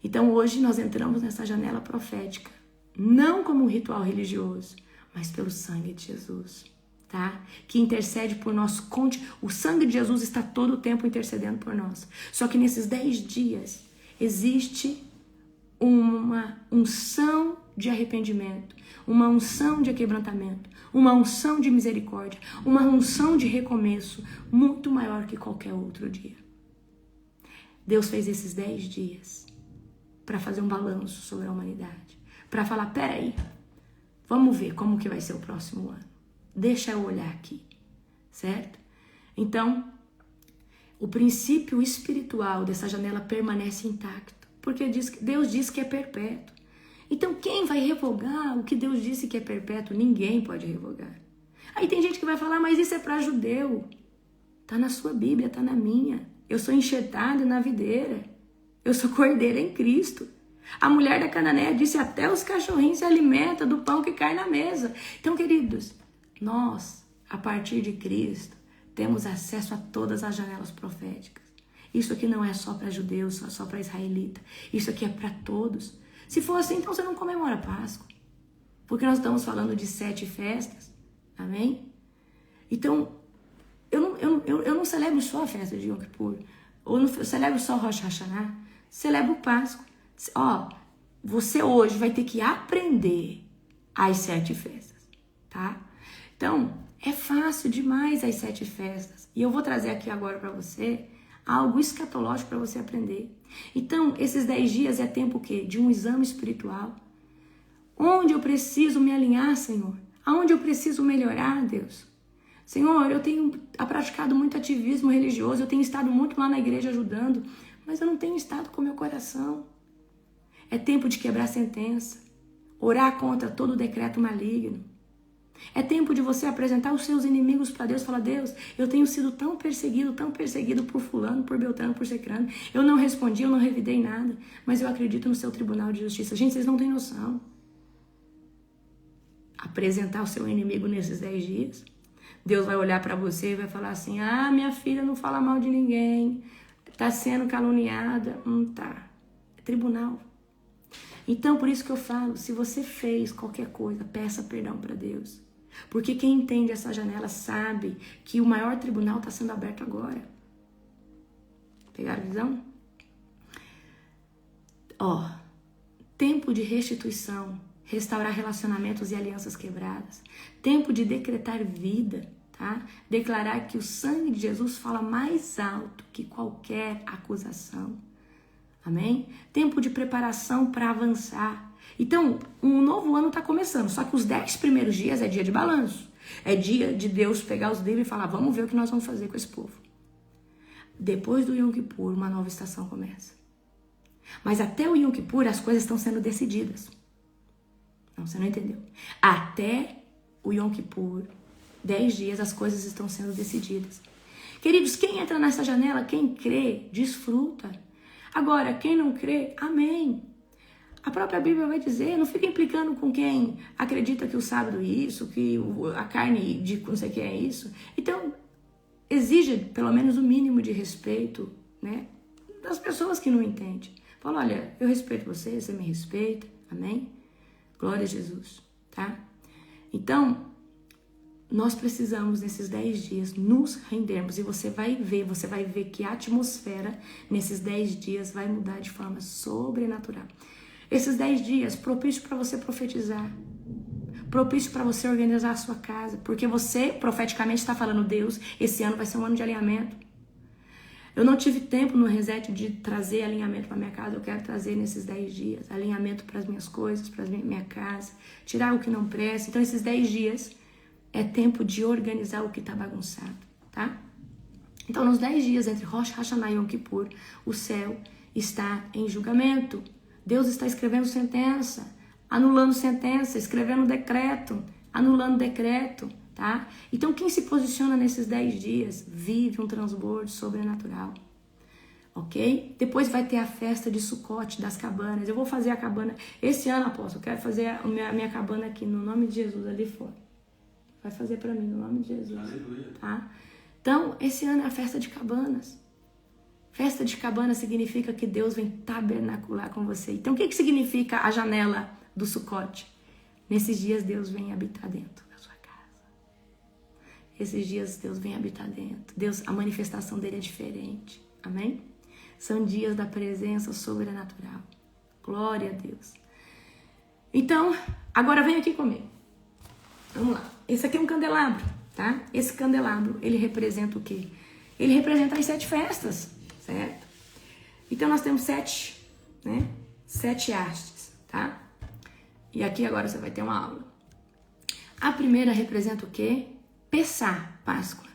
Então, hoje nós entramos nessa janela profética, não como um ritual religioso, mas pelo sangue de Jesus. Tá? Que intercede por nós. O sangue de Jesus está todo o tempo intercedendo por nós. Só que nesses 10 dias existe uma unção de arrependimento, uma unção de quebrantamento, uma unção de misericórdia, uma unção de recomeço muito maior que qualquer outro dia. Deus fez esses 10 dias para fazer um balanço sobre a humanidade, para falar, peraí, vamos ver como que vai ser o próximo ano. Deixa eu olhar aqui, certo? Então, o princípio espiritual dessa janela permanece intacto, porque Deus diz que é perpétuo. Então, quem vai revogar o que Deus disse que é perpétuo? Ninguém pode revogar. Aí tem gente que vai falar, mas isso é para judeu. Tá na sua Bíblia, tá na minha. Eu sou enxertado na videira. Eu sou cordeira em Cristo. A mulher da Cananeia disse, até os cachorrinhos se alimentam do pão que cai na mesa. Então, queridos, nós, a partir de Cristo, temos acesso a todas as janelas proféticas. Isso aqui não é só para judeus, só para israelita. Isso aqui é para todos. Se for assim, então você não comemora a Páscoa. Porque nós estamos falando de 7 festas. Amém? Então, eu não celebro só a festa de Yom Kippur. Ou não celebro só Rosh Hashanah. Celebro Páscoa. Ó, você hoje vai ter que aprender as 7 festas. Tá? Então, é fácil demais as 7 festas. E eu vou trazer aqui agora para você algo escatológico para você aprender. Então, esses 10 dias é tempo o quê? De um exame espiritual. Onde eu preciso me alinhar, Senhor? Aonde eu preciso melhorar, Deus? Senhor, eu tenho praticado muito ativismo religioso, eu tenho estado muito lá na igreja ajudando, mas eu não tenho estado com meu coração. É tempo de quebrar sentença, orar contra todo decreto maligno. É tempo de você apresentar os seus inimigos para Deus. Falar, Deus, eu tenho sido tão perseguido por fulano, por Beltrano, por Cicrano. Eu não respondi, eu não revidei nada, mas eu acredito no seu tribunal de justiça. Gente, vocês não têm noção. Apresentar o seu inimigo nesses 10 dias. Deus vai olhar para você e vai falar assim, ah, minha filha não fala mal de ninguém, tá sendo caluniada. Tá. É tribunal. Então, por isso que eu falo, se você fez qualquer coisa, peça perdão para Deus. Porque quem entende essa janela sabe que o maior tribunal está sendo aberto agora. Pegaram a visão? Ó, tempo de restituição, restaurar relacionamentos e alianças quebradas. Tempo de decretar vida, tá? Declarar que o sangue de Jesus fala mais alto que qualquer acusação. Amém? Tempo de preparação para avançar. Então, um novo ano está começando, só que os 10 primeiros dias é dia de balanço. É dia de Deus pegar os livros e falar, vamos ver o que nós vamos fazer com esse povo. Depois do Yom Kippur, uma nova estação começa. Mas até o Yom Kippur, as coisas estão sendo decididas. Não, você não entendeu. Até o Yom Kippur, 10 dias, as coisas estão sendo decididas. Queridos, quem entra nessa janela, quem crê, desfruta. Agora, quem não crê, amém. A própria Bíblia vai dizer, não fica implicando com quem acredita que o sábado é isso, que a carne de não sei o que é isso. Então, exige pelo menos o mínimo de respeito, né, das pessoas que não entendem. Fala, olha, eu respeito você, você me respeita, amém? Glória a Jesus, tá? Então, nós precisamos, nesses 10 dias, nos rendermos. E você vai ver que a atmosfera, nesses 10 dias, vai mudar de forma sobrenatural. Esses 10 dias, propício para você profetizar. Propício para você organizar a sua casa. Porque você, profeticamente, está falando, Deus, esse ano vai ser um ano de alinhamento. Eu não tive tempo no reset de trazer alinhamento para minha casa. Eu quero trazer nesses 10 dias alinhamento para as minhas coisas, para a minha casa. Tirar o que não presta. Então, esses 10 dias é tempo de organizar o que está bagunçado, tá? Então, nos 10 dias entre Rosh Hashanah e Yom Kippur, o céu está em julgamento. Deus está escrevendo sentença, anulando sentença, escrevendo decreto, anulando decreto, tá? Então, quem se posiciona nesses 10 dias vive um transbordo sobrenatural, ok? Depois vai ter a festa de Sucote, das cabanas. Eu vou fazer a cabana, esse ano, apóstolo, eu quero fazer a minha cabana aqui, no nome de Jesus, ali fora. Vai fazer para mim, no nome de Jesus, tá? Então, esse ano é a festa de cabanas. Festa de cabana significa que Deus vem tabernacular com você. Então, o que significa a janela do Sucote? Nesses dias, Deus vem habitar dentro da sua casa. Esses dias, Deus vem habitar dentro. Deus, a manifestação dele é diferente. Amém? São dias da presença sobrenatural. Glória a Deus. Então, agora vem aqui comigo. Vamos lá. Esse aqui é um candelabro, tá? Esse candelabro, ele representa o quê? Ele representa as 7 festas, certo? Então, nós temos 7, né? 7 hastes, tá? E aqui agora você vai ter uma aula. A primeira representa o quê? Pessah, Páscoa.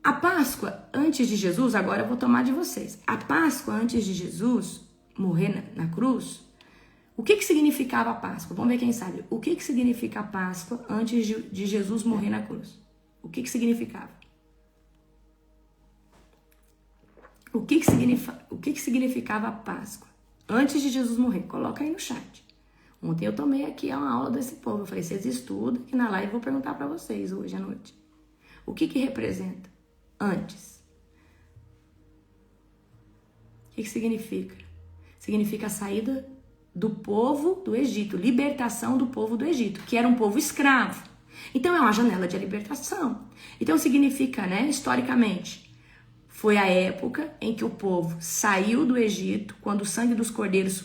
A Páscoa, antes de Jesus, agora eu vou tomar de vocês. A Páscoa, antes de Jesus morrer na cruz, o que significava a Páscoa? Vamos ver quem sabe. O que significa a Páscoa antes de Jesus morrer na cruz? O que significava? O que significava a Páscoa antes de Jesus morrer? Coloca aí no chat. Ontem eu tomei aqui uma aula desse povo. Eu falei, vocês estudam, que na live eu vou perguntar para vocês hoje à noite. O que representa antes? O que significa? Significa a saída do povo do Egito, libertação do povo do Egito, que era um povo escravo. Então é uma janela de libertação. Então significa, né, historicamente, foi a época em que o povo saiu do Egito, quando o sangue dos cordeiros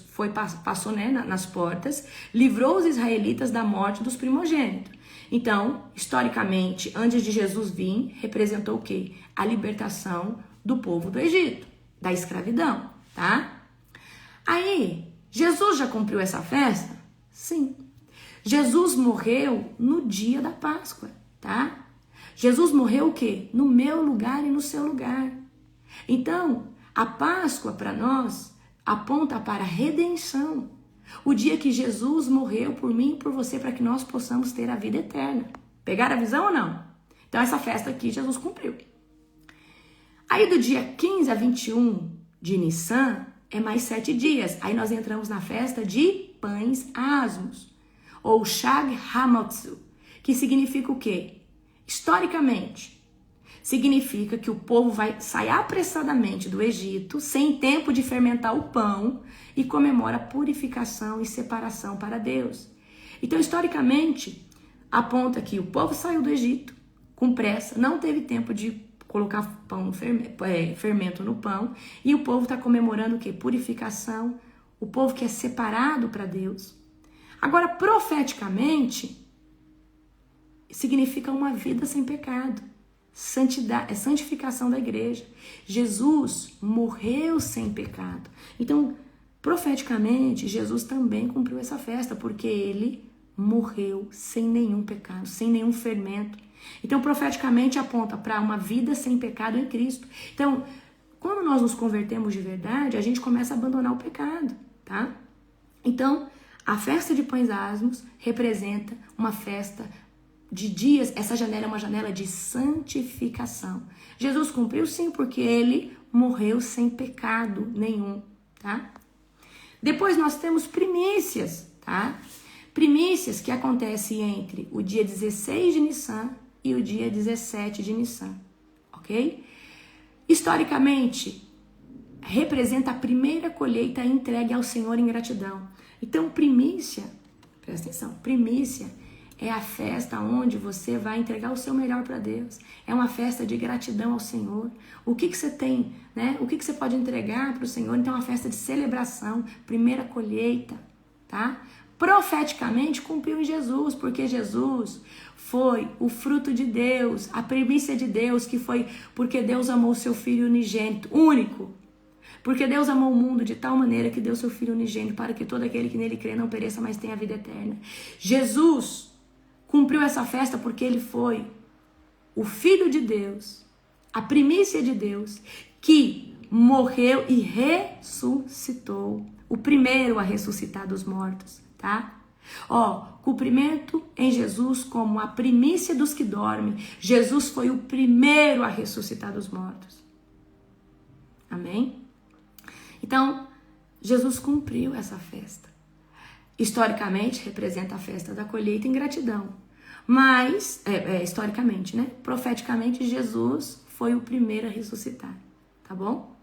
passou, né, nas portas, livrou os israelitas da morte dos primogênitos. Então, historicamente, antes de Jesus vir, representou o quê? A libertação do povo do Egito, da escravidão, tá? Aí, Jesus já cumpriu essa festa? Sim. Jesus morreu no dia da Páscoa, tá? Jesus morreu o quê? No meu lugar e no seu lugar. Então, a Páscoa para nós aponta para a redenção. O dia que Jesus morreu por mim e por você para que nós possamos ter a vida eterna. Pegaram a visão ou não? Então, essa festa aqui Jesus cumpriu. Aí, do dia 15 a 21 de Nissan, é mais 7 dias. Aí nós entramos na festa de pães asmos, ou Shag Hamotzu, que significa o quê? Historicamente, significa que o povo vai sair apressadamente do Egito, sem tempo de fermentar o pão, e comemora purificação e separação para Deus. Então, historicamente, aponta que o povo saiu do Egito com pressa, não teve tempo de colocar pão, fermento no pão, e o povo está comemorando o quê? Purificação, o povo que é separado para Deus. Agora, profeticamente, significa uma vida sem pecado, santidade, é santificação da igreja. Jesus morreu sem pecado. Então, profeticamente, Jesus também cumpriu essa festa, porque ele morreu sem nenhum pecado, sem nenhum fermento. Então, profeticamente aponta para uma vida sem pecado em Cristo. Então, quando nós nos convertemos de verdade, a gente começa a abandonar o pecado, tá? Então, a festa de pães asmos representa uma festa de dias. Essa janela é uma janela de santificação. Jesus cumpriu sim, porque ele morreu sem pecado nenhum, tá? Depois nós temos primícias, tá? Primícias que acontecem entre o dia 16 de Nissan e o dia 17 de Nissan, ok? Historicamente, representa a primeira colheita entregue ao Senhor em gratidão. Então, primícia, presta atenção, primícia é a festa onde você vai entregar o seu melhor para Deus. É uma festa de gratidão ao Senhor. O que você tem, né? O que você pode entregar para o Senhor? Então, é uma festa de celebração, primeira colheita, tá? Profeticamente cumpriu em Jesus, porque Jesus foi o fruto de Deus, a primícia de Deus, que foi porque Deus amou o seu Filho unigênito, único. Porque Deus amou o mundo de tal maneira que deu seu Filho unigênito para que todo aquele que nele crê não pereça, mas tenha a vida eterna. Jesus cumpriu essa festa porque ele foi o Filho de Deus, a primícia de Deus, que morreu e ressuscitou, o primeiro a ressuscitar dos mortos, tá? Cumprimento em Jesus como a primícia dos que dormem. Jesus foi o primeiro a ressuscitar dos mortos. Amém? Então, Jesus cumpriu essa festa. Historicamente, representa a festa da colheita em gratidão. Mas, historicamente, né? Profeticamente, Jesus foi o primeiro a ressuscitar. Tá bom?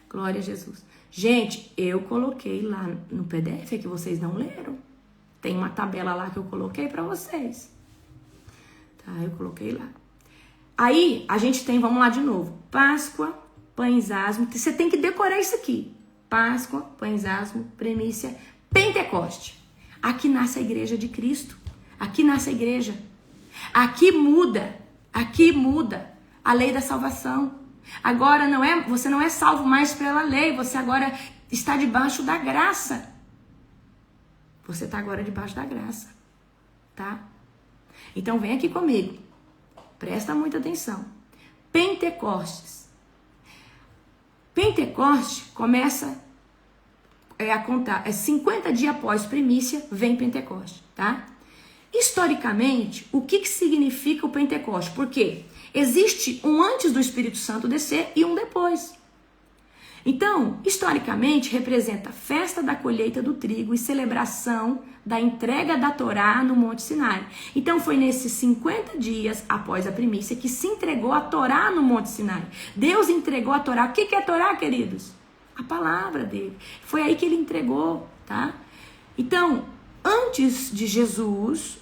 Glória a Jesus. Gente, eu coloquei lá no PDF, que vocês não leram. Tem uma tabela lá que eu coloquei para vocês. Tá, eu coloquei lá. Aí, a gente tem, vamos lá de novo. Páscoa, pães asmos. Você tem que decorar isso aqui. Páscoa, pães asmos, primícia, Pentecoste. Aqui nasce a igreja de Cristo. Aqui nasce a igreja. Aqui muda a lei da salvação. Agora você não é salvo mais pela lei, você agora está debaixo da graça. Você está agora debaixo da graça, tá? Então vem aqui comigo. Presta muita atenção. Pentecostes. Pentecoste começa a contar, 50 dias após primícia, vem Pentecoste, tá? Historicamente, o que significa o Pentecoste? Porque existe um antes do Espírito Santo descer e um depois. Então, historicamente, representa a festa da colheita do trigo e celebração da entrega da Torá no Monte Sinai. Então, foi nesses 50 dias após a primícia que se entregou a Torá no Monte Sinai. Deus entregou a Torá. O que é a Torá, queridos? A palavra dele. Foi aí que ele entregou, tá? Então, antes de Jesus,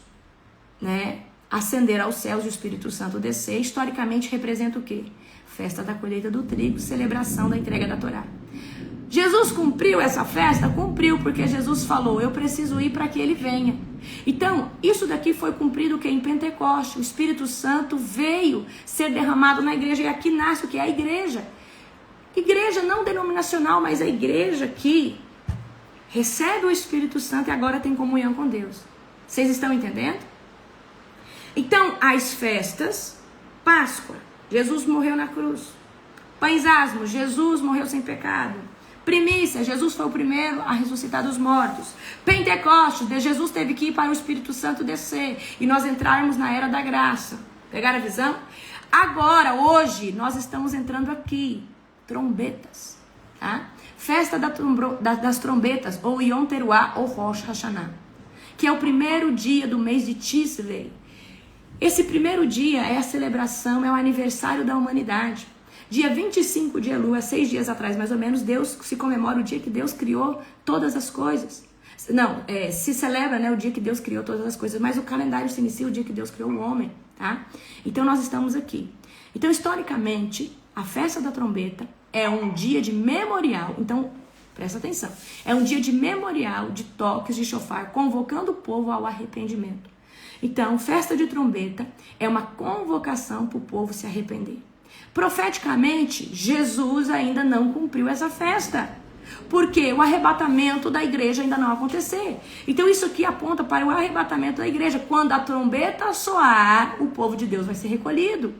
ascender aos céus e o Espírito Santo descer, historicamente representa o quê? Festa da colheita do trigo, celebração da entrega da Torá. Jesus cumpriu essa festa? Cumpriu, porque Jesus falou, eu preciso ir para que ele venha. Então, isso daqui foi cumprido em Pentecoste. O Espírito Santo veio ser derramado na igreja, e aqui nasce o que é a igreja. Igreja não denominacional, mas a igreja que recebe o Espírito Santo e agora tem comunhão com Deus. Vocês estão entendendo? Então, as festas, Páscoa, Jesus morreu na cruz. Pães asmos, Jesus morreu sem pecado. Primícia, Jesus foi o primeiro a ressuscitar dos mortos. Pentecostes, Jesus teve que ir para o Espírito Santo descer e nós entrarmos na era da graça. Pegaram a visão? Agora, hoje, nós estamos entrando aqui. Trombetas, tá? Festa das trombetas, ou Yom Teruah, ou Rosh Hashanah, que é o primeiro dia do mês de Tishrei. Esse primeiro dia é a celebração, é o aniversário da humanidade. Dia 25 de Elul, 6 dias atrás mais ou menos, Deus se comemora o dia que Deus criou todas as coisas. Não, se celebra, o dia que Deus criou todas as coisas, mas o calendário se inicia o dia que Deus criou o homem, tá? Então nós estamos aqui. Então, historicamente, a festa da trombeta é um dia de memorial. Então, presta atenção. É um dia de memorial, de toques de chofar, convocando o povo ao arrependimento. Então, festa de trombeta é uma convocação para o povo se arrepender. Profeticamente, Jesus ainda não cumpriu essa festa, porque o arrebatamento da igreja ainda não aconteceu. Então, isso aqui aponta para o arrebatamento da igreja. Quando a trombeta soar, o povo de Deus vai ser recolhido,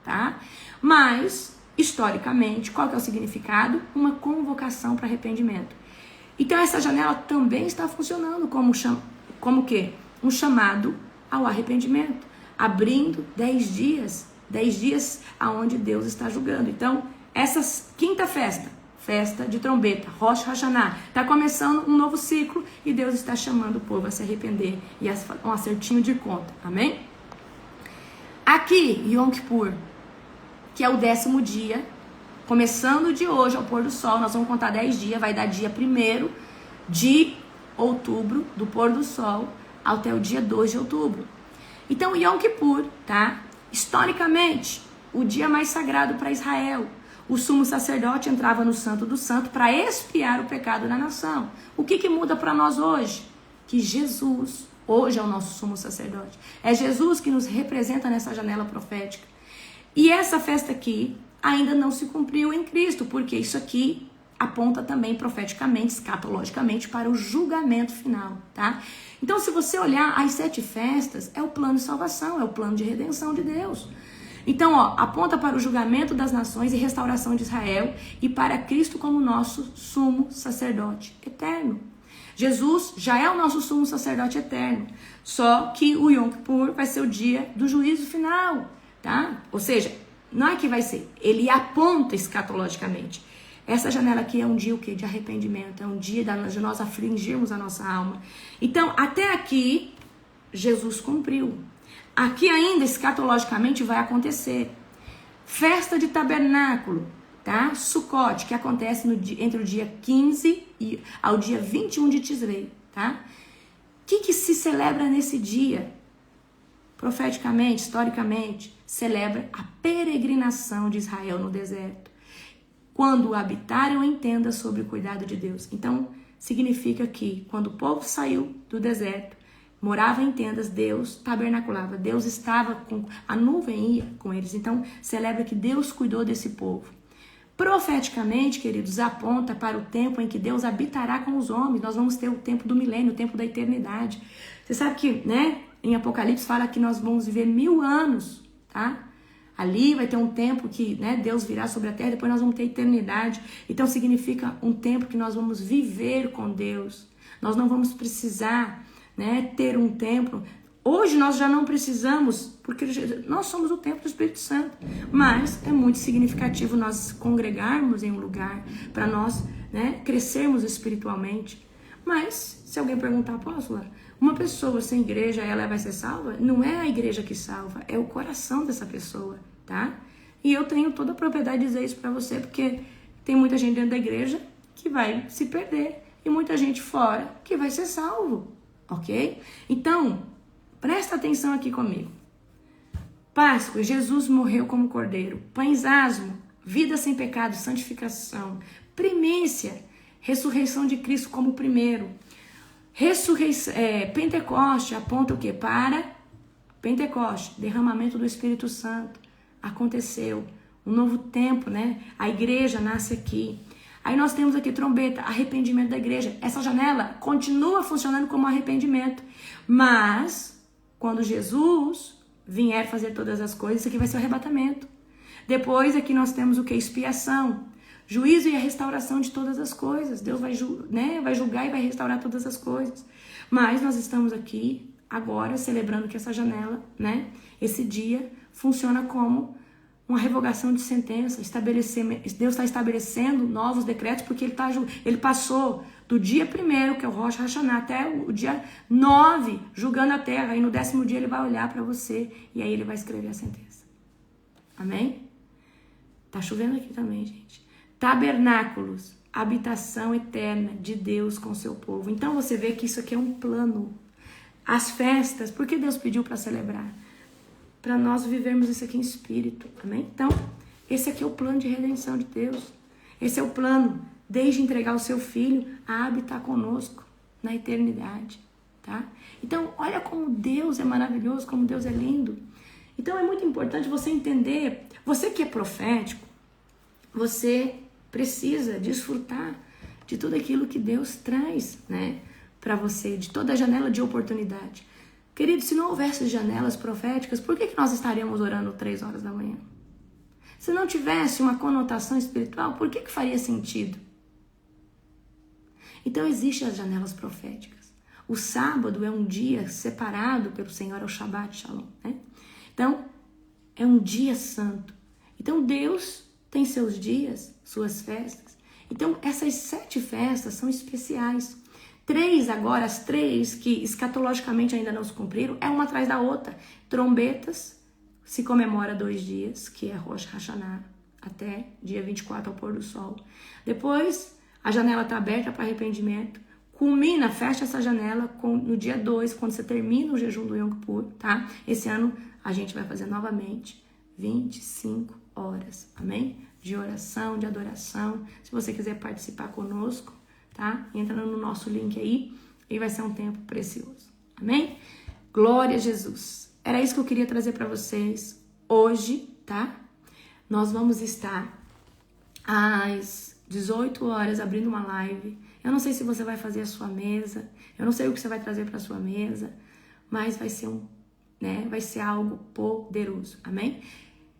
tá? Mas, historicamente, qual que é o significado? Uma convocação para arrependimento. Então, essa janela também está funcionando como o quê? Um chamado ao arrependimento, abrindo 10 dias aonde Deus está julgando. Então, essa quinta festa de trombeta, Rosh Hashanah, está começando um novo ciclo e Deus está chamando o povo a se arrepender e a um acertinho de conta, amém? Aqui, Yom Kippur, que é o 10º dia, começando de hoje ao pôr do sol, nós vamos contar 10 dias, vai dar dia 1º de outubro, do pôr do sol, até o dia 2 de outubro. Então, Yom Kippur, tá? Historicamente, o dia mais sagrado para Israel. O sumo sacerdote entrava no Santo do Santo para expiar o pecado da nação. O que muda para nós hoje? Que Jesus, hoje é o nosso sumo sacerdote. É Jesus que nos representa nessa janela profética. E essa festa aqui ainda não se cumpriu em Cristo, porque isso aqui aponta também profeticamente, escatologicamente, para o julgamento final, tá? Então, se você olhar, as 7 festas é o plano de salvação, é o plano de redenção de Deus. Então, aponta para o julgamento das nações e restauração de Israel e para Cristo como nosso sumo sacerdote eterno. Jesus já é o nosso sumo sacerdote eterno, só que o Yom Kippur vai ser o dia do juízo final, tá? Ou seja, não é que vai ser, ele aponta escatologicamente. Essa janela aqui é um dia o quê? De arrependimento, é um dia de nós afligirmos a nossa alma. Então, até aqui, Jesus cumpriu. Aqui ainda, escatologicamente, vai acontecer. Festa de tabernáculo, tá? Sukkot, que acontece entre o dia 15 e ao dia 21 de Tishrei, tá? O que se celebra nesse dia? Profeticamente, historicamente, celebra a peregrinação de Israel no deserto. quando habitaram em tendas sob o cuidado de Deus. Então, significa que quando o povo saiu do deserto, morava em tendas, Deus tabernaculava, Deus estava com a nuvem ia com eles. Então, celebra que Deus cuidou desse povo. Profeticamente, queridos, aponta para o tempo em que Deus habitará com os homens. Nós vamos ter o tempo do milênio, o tempo da eternidade. Você sabe que, né, em Apocalipse fala que nós vamos viver 1000 anos, tá? Ali vai ter um tempo que, né, Deus virá sobre a terra, depois nós vamos ter eternidade. Então significa um tempo que nós vamos viver com Deus. Nós não vamos precisar, né, ter um templo. Hoje nós já não precisamos, porque nós somos o templo do Espírito Santo. Mas é muito significativo nós congregarmos em um lugar para nós, né, crescermos espiritualmente. Mas, se alguém perguntar, apóstola, uma pessoa sem igreja, ela vai ser salva? Não é a igreja que salva, é o coração dessa pessoa, tá? E eu tenho toda a propriedade de dizer isso para você, porque tem muita gente dentro da igreja que vai se perder e muita gente fora que vai ser salvo, ok? Então, presta atenção aqui comigo. Páscoa, Jesus morreu como cordeiro. Pães asmo, vida sem pecado, santificação. Primícia, ressurreição de Cristo como primeiro. Pentecoste aponta o quê? Para Pentecoste, derramamento do Espírito Santo. Aconteceu. Um novo tempo, né? A igreja nasce aqui. Aí nós temos aqui trombeta, arrependimento da igreja. Essa janela continua funcionando como arrependimento. Mas, quando Jesus vier fazer todas as coisas, isso aqui vai ser o arrebatamento. Depois aqui nós temos o que? Expiação. Juízo e a restauração de todas as coisas. Deus vai julgar e vai restaurar todas as coisas. Mas nós estamos aqui agora celebrando que essa janela, né, esse dia, funciona como uma revogação de sentença. Deus está estabelecendo novos decretos porque ele passou do dia 1º, que é o Rosh Hashanah, até o dia 9, julgando a terra. E no 10º dia ele vai olhar para você e aí ele vai escrever a sentença. Amém? Tá chovendo aqui também, gente. Tabernáculos, habitação eterna de Deus com seu povo. Então você vê que isso aqui é um plano. As festas, por que Deus pediu para celebrar? Para nós vivermos isso aqui em espírito, amém? Então, esse aqui é o plano de redenção de Deus. Esse é o plano, desde entregar o seu filho a habitar conosco na eternidade, tá? Então, olha como Deus é maravilhoso, como Deus é lindo. Então, é muito importante você entender, você que é profético, você precisa desfrutar de tudo aquilo que Deus traz, né, para você, de toda a janela de oportunidade. Querido, se não houvesse janelas proféticas, por que nós estaríamos orando 3 horas da manhã? Se não tivesse uma conotação espiritual, por que faria sentido? Então, existem as janelas proféticas. O sábado é um dia separado pelo Senhor, é o Shabbat Shalom, né? Então, é um dia santo. Então, Deus tem seus dias, suas festas. Então, essas 7 festas são especiais. 3 agora, as 3 que escatologicamente ainda não se cumpriram, é uma atrás da outra. Trombetas, se comemora 2 dias, que é Rosh Hashanah, até dia 24 ao pôr do sol. Depois, a janela está aberta para arrependimento. Culmina, fecha essa janela no dia 2, quando você termina o jejum do Yom Kippur, tá? Esse ano a gente vai fazer novamente 25 horas, amém? De oração, de adoração. Se você quiser participar conosco, tá? Entra no nosso link aí e vai ser um tempo precioso, amém? Glória a Jesus. Era isso que eu queria trazer para vocês hoje, tá? Nós vamos estar às 18 horas abrindo uma live. Eu não sei se você vai fazer a sua mesa, eu não sei o que você vai trazer para sua mesa, mas vai ser vai ser algo poderoso, amém?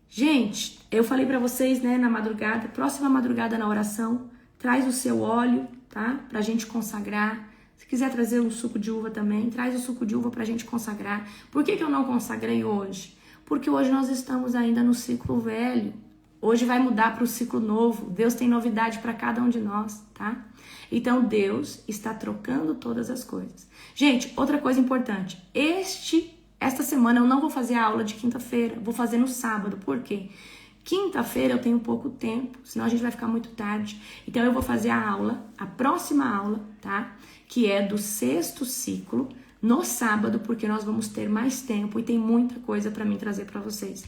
Gente, eu falei para vocês, né, na madrugada, próxima madrugada na oração, traz o seu óleo, tá? Pra gente consagrar. Se quiser trazer um suco de uva também, traz o suco de uva pra gente consagrar. Por que eu não consagrei hoje? Porque hoje nós estamos ainda no ciclo velho. Hoje vai mudar para o ciclo novo. Deus tem novidade para cada um de nós, tá? Então Deus está trocando todas as coisas. Gente, outra coisa importante. Esta semana eu não vou fazer a aula de quinta-feira. Vou fazer no sábado. Por quê? Quinta-feira eu tenho pouco tempo, senão a gente vai ficar muito tarde. Então eu vou fazer a próxima aula, tá? Que é do 6º ciclo no sábado, porque nós vamos ter mais tempo e tem muita coisa para mim trazer para vocês.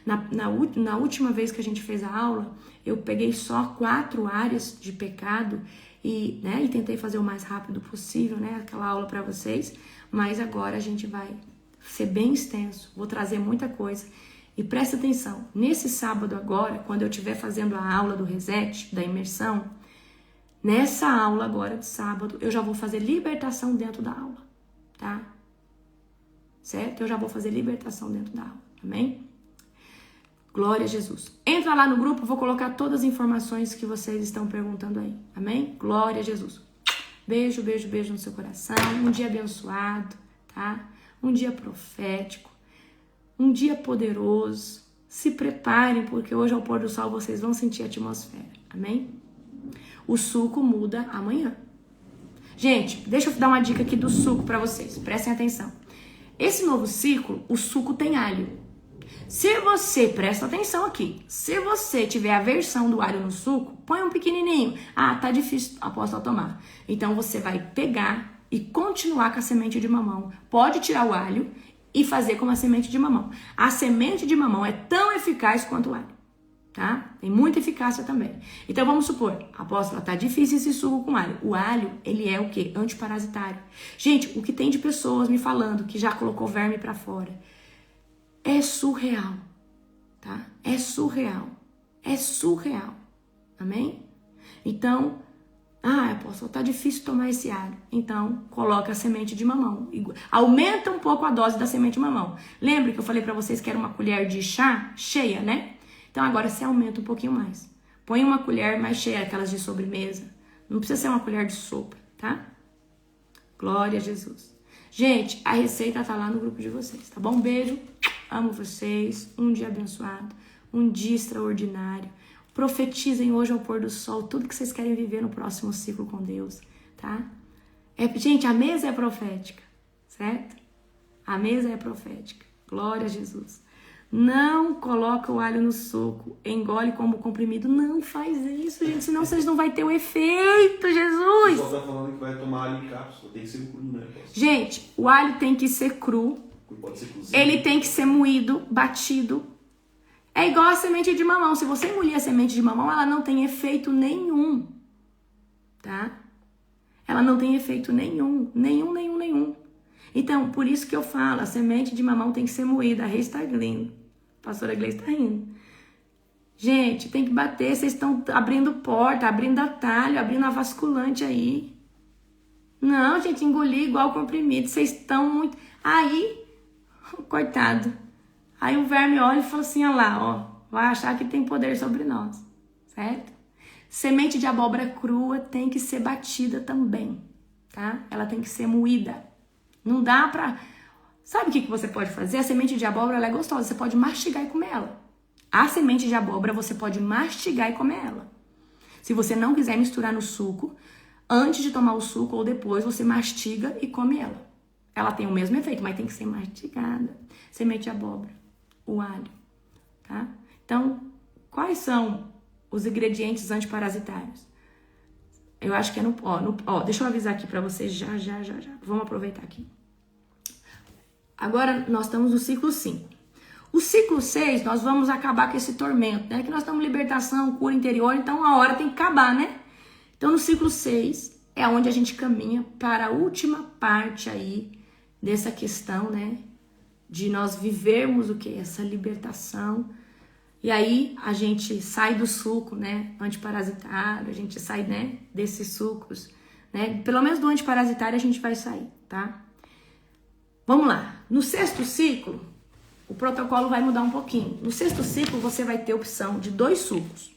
Na última vez que a gente fez a aula, eu peguei só 4 áreas de pecado e tentei fazer o mais rápido possível, né, aquela aula para vocês, mas agora a gente vai ser bem extenso, vou trazer muita coisa. E presta atenção, nesse sábado agora, quando eu estiver fazendo a aula do reset, da imersão, nessa aula agora de sábado, eu já vou fazer libertação dentro da aula, tá? Certo? Eu já vou fazer libertação dentro da aula, amém? Glória a Jesus. Entra lá no grupo, vou colocar todas as informações que vocês estão perguntando aí, amém? Glória a Jesus. Beijo, beijo, beijo no seu coração. Um dia abençoado, tá? Um dia profético. Um dia poderoso. Se preparem, porque hoje ao pôr do sol vocês vão sentir a atmosfera, amém? O suco muda amanhã. Gente, deixa eu dar uma dica aqui do suco para vocês. Prestem atenção. Esse novo ciclo, o suco tem alho. Se você, presta atenção aqui, se você tiver aversão do alho no suco, põe um pequenininho. Ah, tá difícil, apóstolo, tomar. Então você vai pegar e continuar com a semente de mamão. Pode tirar o alho e fazer com a semente de mamão. A semente de mamão é tão eficaz quanto o alho, tá? Tem muita eficácia também. Então vamos supor, apóstolo, tá difícil esse suco com alho. O alho, ele é o quê? Antiparasitário. Gente, o que tem de pessoas me falando que já colocou verme pra fora é surreal, tá? É surreal. É surreal. Amém? Então, apóstolo, tá difícil tomar esse alho. Então, coloca a semente de mamão. Aumenta um pouco a dose da semente de mamão. Lembra que eu falei pra vocês que era uma colher de chá cheia, né? Então, agora você aumenta um pouquinho mais. Põe uma colher mais cheia, aquelas de sobremesa. Não precisa ser uma colher de sopa, tá? Glória a Jesus. Gente, a receita tá lá no grupo de vocês, tá bom? Um beijo. Amo vocês. Um dia abençoado. Um dia extraordinário. Profetizem hoje ao pôr do sol tudo que vocês querem viver no próximo ciclo com Deus, tá? Gente, a mesa é profética, certo? A mesa é profética. Glória a Jesus. Não coloca o alho no suco, engole como comprimido. Não faz isso, gente, senão vocês não vão ter o efeito, Jesus. O pessoal tá falando que vai tomar alho em cápsula, tem que ser cru, né? Gente, o alho tem que ser cru. Pode ser cozido. Ele tem que ser moído, batido. É igual a semente de mamão. Se você engolir a semente de mamão, ela não tem efeito nenhum, tá? Ela não tem efeito nenhum. Nenhum. Então, por isso que eu falo, a semente de mamão tem que ser moída. A Reis está rindo. A pastora Gleice está rindo. Gente, tem que bater. Vocês estão abrindo porta, abrindo atalho, abrindo a vasculante aí. Não, gente, engolir igual comprimido. Vocês estão muito... Aí, coitado. Aí o verme olha e fala assim, olha lá, ó. Vai achar que tem poder sobre nós. Certo? Semente de abóbora crua tem que ser batida também, tá? Ela tem que ser moída. Não dá pra... Sabe o que você pode fazer? A semente de abóbora, ela é gostosa. Você pode mastigar e comer ela. A semente de abóbora, você pode mastigar e comer ela. Se você não quiser misturar no suco, antes de tomar o suco ou depois, você mastiga e come ela. Ela tem o mesmo efeito, mas tem que ser mastigada. Semente de abóbora, o alho, tá? Então, quais são os ingredientes antiparasitários? Eu acho que é deixa eu avisar aqui pra vocês já. Vamos aproveitar aqui. Agora, nós estamos no ciclo 5. O ciclo 6, nós vamos acabar com esse tormento, né? Que nós estamos em libertação, cura interior, então a hora tem que acabar, né? Então, no ciclo 6, é onde a gente caminha para a última parte aí dessa questão, né? De nós vivermos o que? Essa libertação. E aí, a gente sai do suco, né? Antiparasitário, a gente sai, né? Desses sucos, né? Pelo menos do antiparasitário a gente vai sair, tá? Vamos lá. No 6º ciclo, o protocolo vai mudar um pouquinho. No 6º ciclo, você vai ter opção de 2 sucos.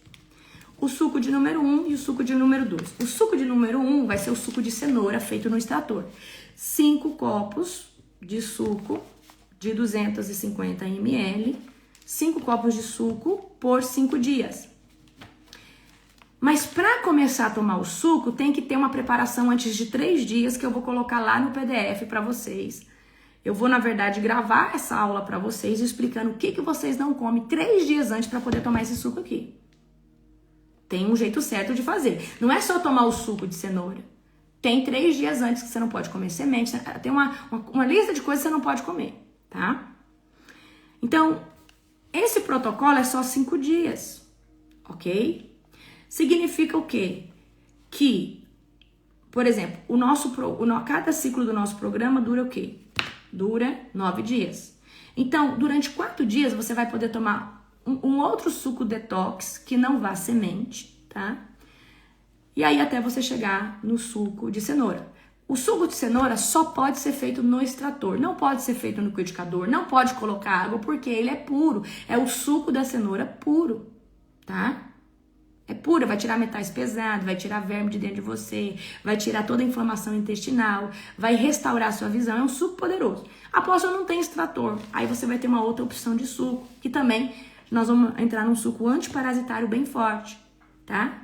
O suco de número 1 e o suco de número 2. O suco de número 1 vai ser o suco de cenoura feito no extrator. 5 copos de suco de 250 ml. 5 copos de suco por 5 dias. Mas para começar a tomar o suco, tem que ter uma preparação antes de 3 dias, que eu vou colocar lá no PDF para vocês. Eu vou, na verdade, gravar essa aula para vocês, explicando o que vocês não comem 3 dias antes para poder tomar esse suco aqui. Tem um jeito certo de fazer. Não é só tomar o suco de cenoura. Tem 3 dias antes que você não pode comer semente. Tem uma lista de coisas que você não pode comer, tá? Então, esse protocolo é só 5 dias, ok? Significa o quê? Que, por exemplo, cada ciclo do nosso programa dura o quê? Dura 9 dias. Então, durante 4 dias, você vai poder tomar um outro suco detox que não vá semente, tá? E aí até você chegar no suco de cenoura. O suco de cenoura só pode ser feito no extrator, não pode ser feito no liquidificador, não pode colocar água porque ele é puro. É o suco da cenoura puro, tá? É puro, vai tirar metais pesados, vai tirar verme de dentro de você, vai tirar toda a inflamação intestinal, vai restaurar a sua visão, é um suco poderoso. Apóstolo, não tem extrator, aí você vai ter uma outra opção de suco, que também nós vamos entrar num suco antiparasitário bem forte, tá?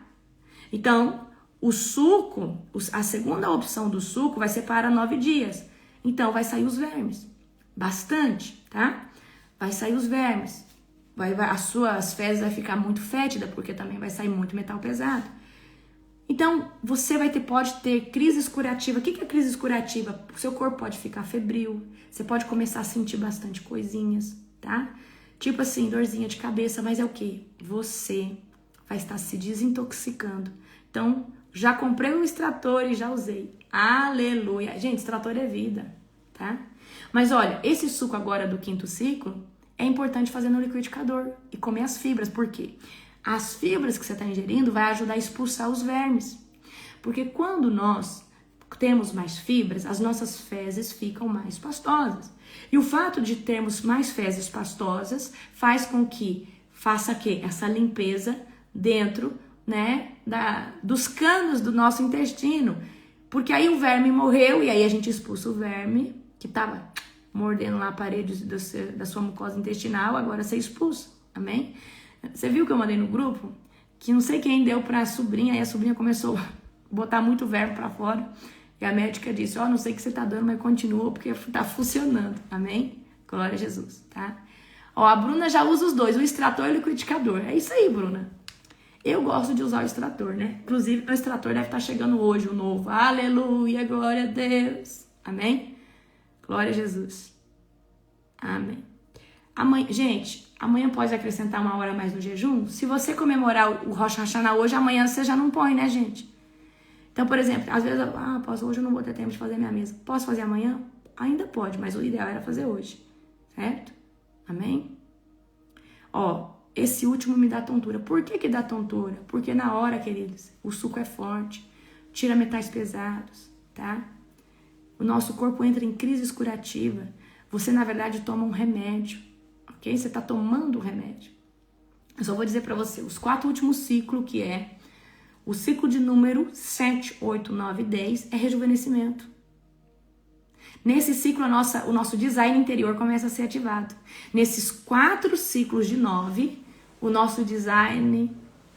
Então, o suco, a segunda opção do suco vai ser para 9 dias. Então, vai sair os vermes. Bastante, tá? Vai sair os vermes. As suas fezes vai ficar muito fétida, porque também vai sair muito metal pesado. Então, você pode ter crises curativas. O que é crise curativa? O seu corpo pode ficar febril. Você pode começar a sentir bastante coisinhas, tá? Tipo assim, dorzinha de cabeça, mas é o quê? Você vai estar se desintoxicando. Então, já comprei um extrator e já usei. Aleluia. Gente, extrator é vida, tá? Mas olha, esse suco agora do 5º ciclo é importante fazer no liquidificador e comer as fibras. Por quê? As fibras que você está ingerindo vai ajudar a expulsar os vermes. Porque quando nós temos mais fibras, as nossas fezes ficam mais pastosas. E o fato de termos mais fezes pastosas faz com que faça que essa limpeza dentro, né, dos canos do nosso intestino, porque aí o verme morreu e aí a gente expulsa o verme que estava mordendo lá a parede da sua mucosa intestinal, agora você expulsa, amém? Você viu que eu mandei no grupo? Que não sei quem deu pra sobrinha, aí a sobrinha começou a botar muito verme pra fora, e a médica disse, não sei o que você tá dando, mas continua, porque tá funcionando, amém? Glória a Jesus, tá? A Bruna já usa os dois, o extrator e o liquidificador, é isso aí, Bruna. Eu gosto de usar o extrator, né? Inclusive, o extrator deve estar chegando hoje, o novo. Aleluia, glória a Deus. Amém? Glória a Jesus. Amém. Gente, amanhã pode acrescentar 1 hora a mais no jejum? Se você comemorar o Rosh Hashanah hoje, amanhã você já não põe, né, gente? Então, por exemplo, às vezes, hoje eu não vou ter tempo de fazer minha mesa. Posso fazer amanhã? Ainda pode, mas o ideal era fazer hoje. Certo? Amém? Esse último me dá tontura. Por que dá tontura? Porque na hora, queridos, o suco é forte, tira metais pesados, tá? O nosso corpo entra em crise curativa. Você, na verdade, toma um remédio, ok? Você tá tomando um remédio. Eu só vou dizer pra você, os 4 últimos ciclos, que é o ciclo de número 7, 8, 9 e 10, é rejuvenescimento. Nesse ciclo, o nosso design interior começa a ser ativado. Nesses 4 ciclos de 9, o nosso design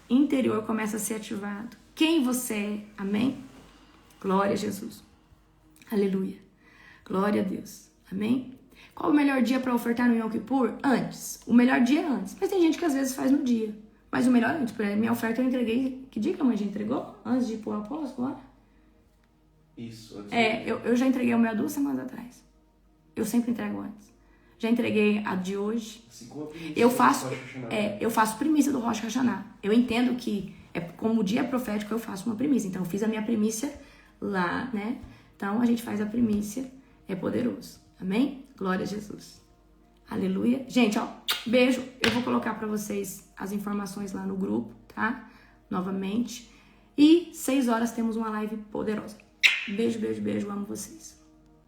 interior começa a ser ativado. Quem você é? Amém? Glória a Jesus. Aleluia. Glória a Deus. Amém? Qual o melhor dia para ofertar no Yom Kippur? Antes. O melhor dia é antes. Mas tem gente que às vezes faz no dia. Mas o melhor antes. Minha oferta eu entreguei. Que dia que a mãe já entregou? Antes de ir pro apóstolo? Isso. Eu já entreguei o meu há 2 semanas atrás. Eu sempre entrego antes. Já entreguei a de hoje. Assim como a primícia eu faço primícia do Rosh Hashanah. Eu entendo que, como o dia profético, eu faço uma primícia. Então, eu fiz a minha primícia lá, né? Então, a gente faz a primícia. É poderoso. Amém? Glória a Jesus. Aleluia. Gente, beijo. Eu vou colocar pra vocês as informações lá no grupo, tá? Novamente. E 6 horas temos uma live poderosa. Beijo, beijo, beijo. Amo vocês.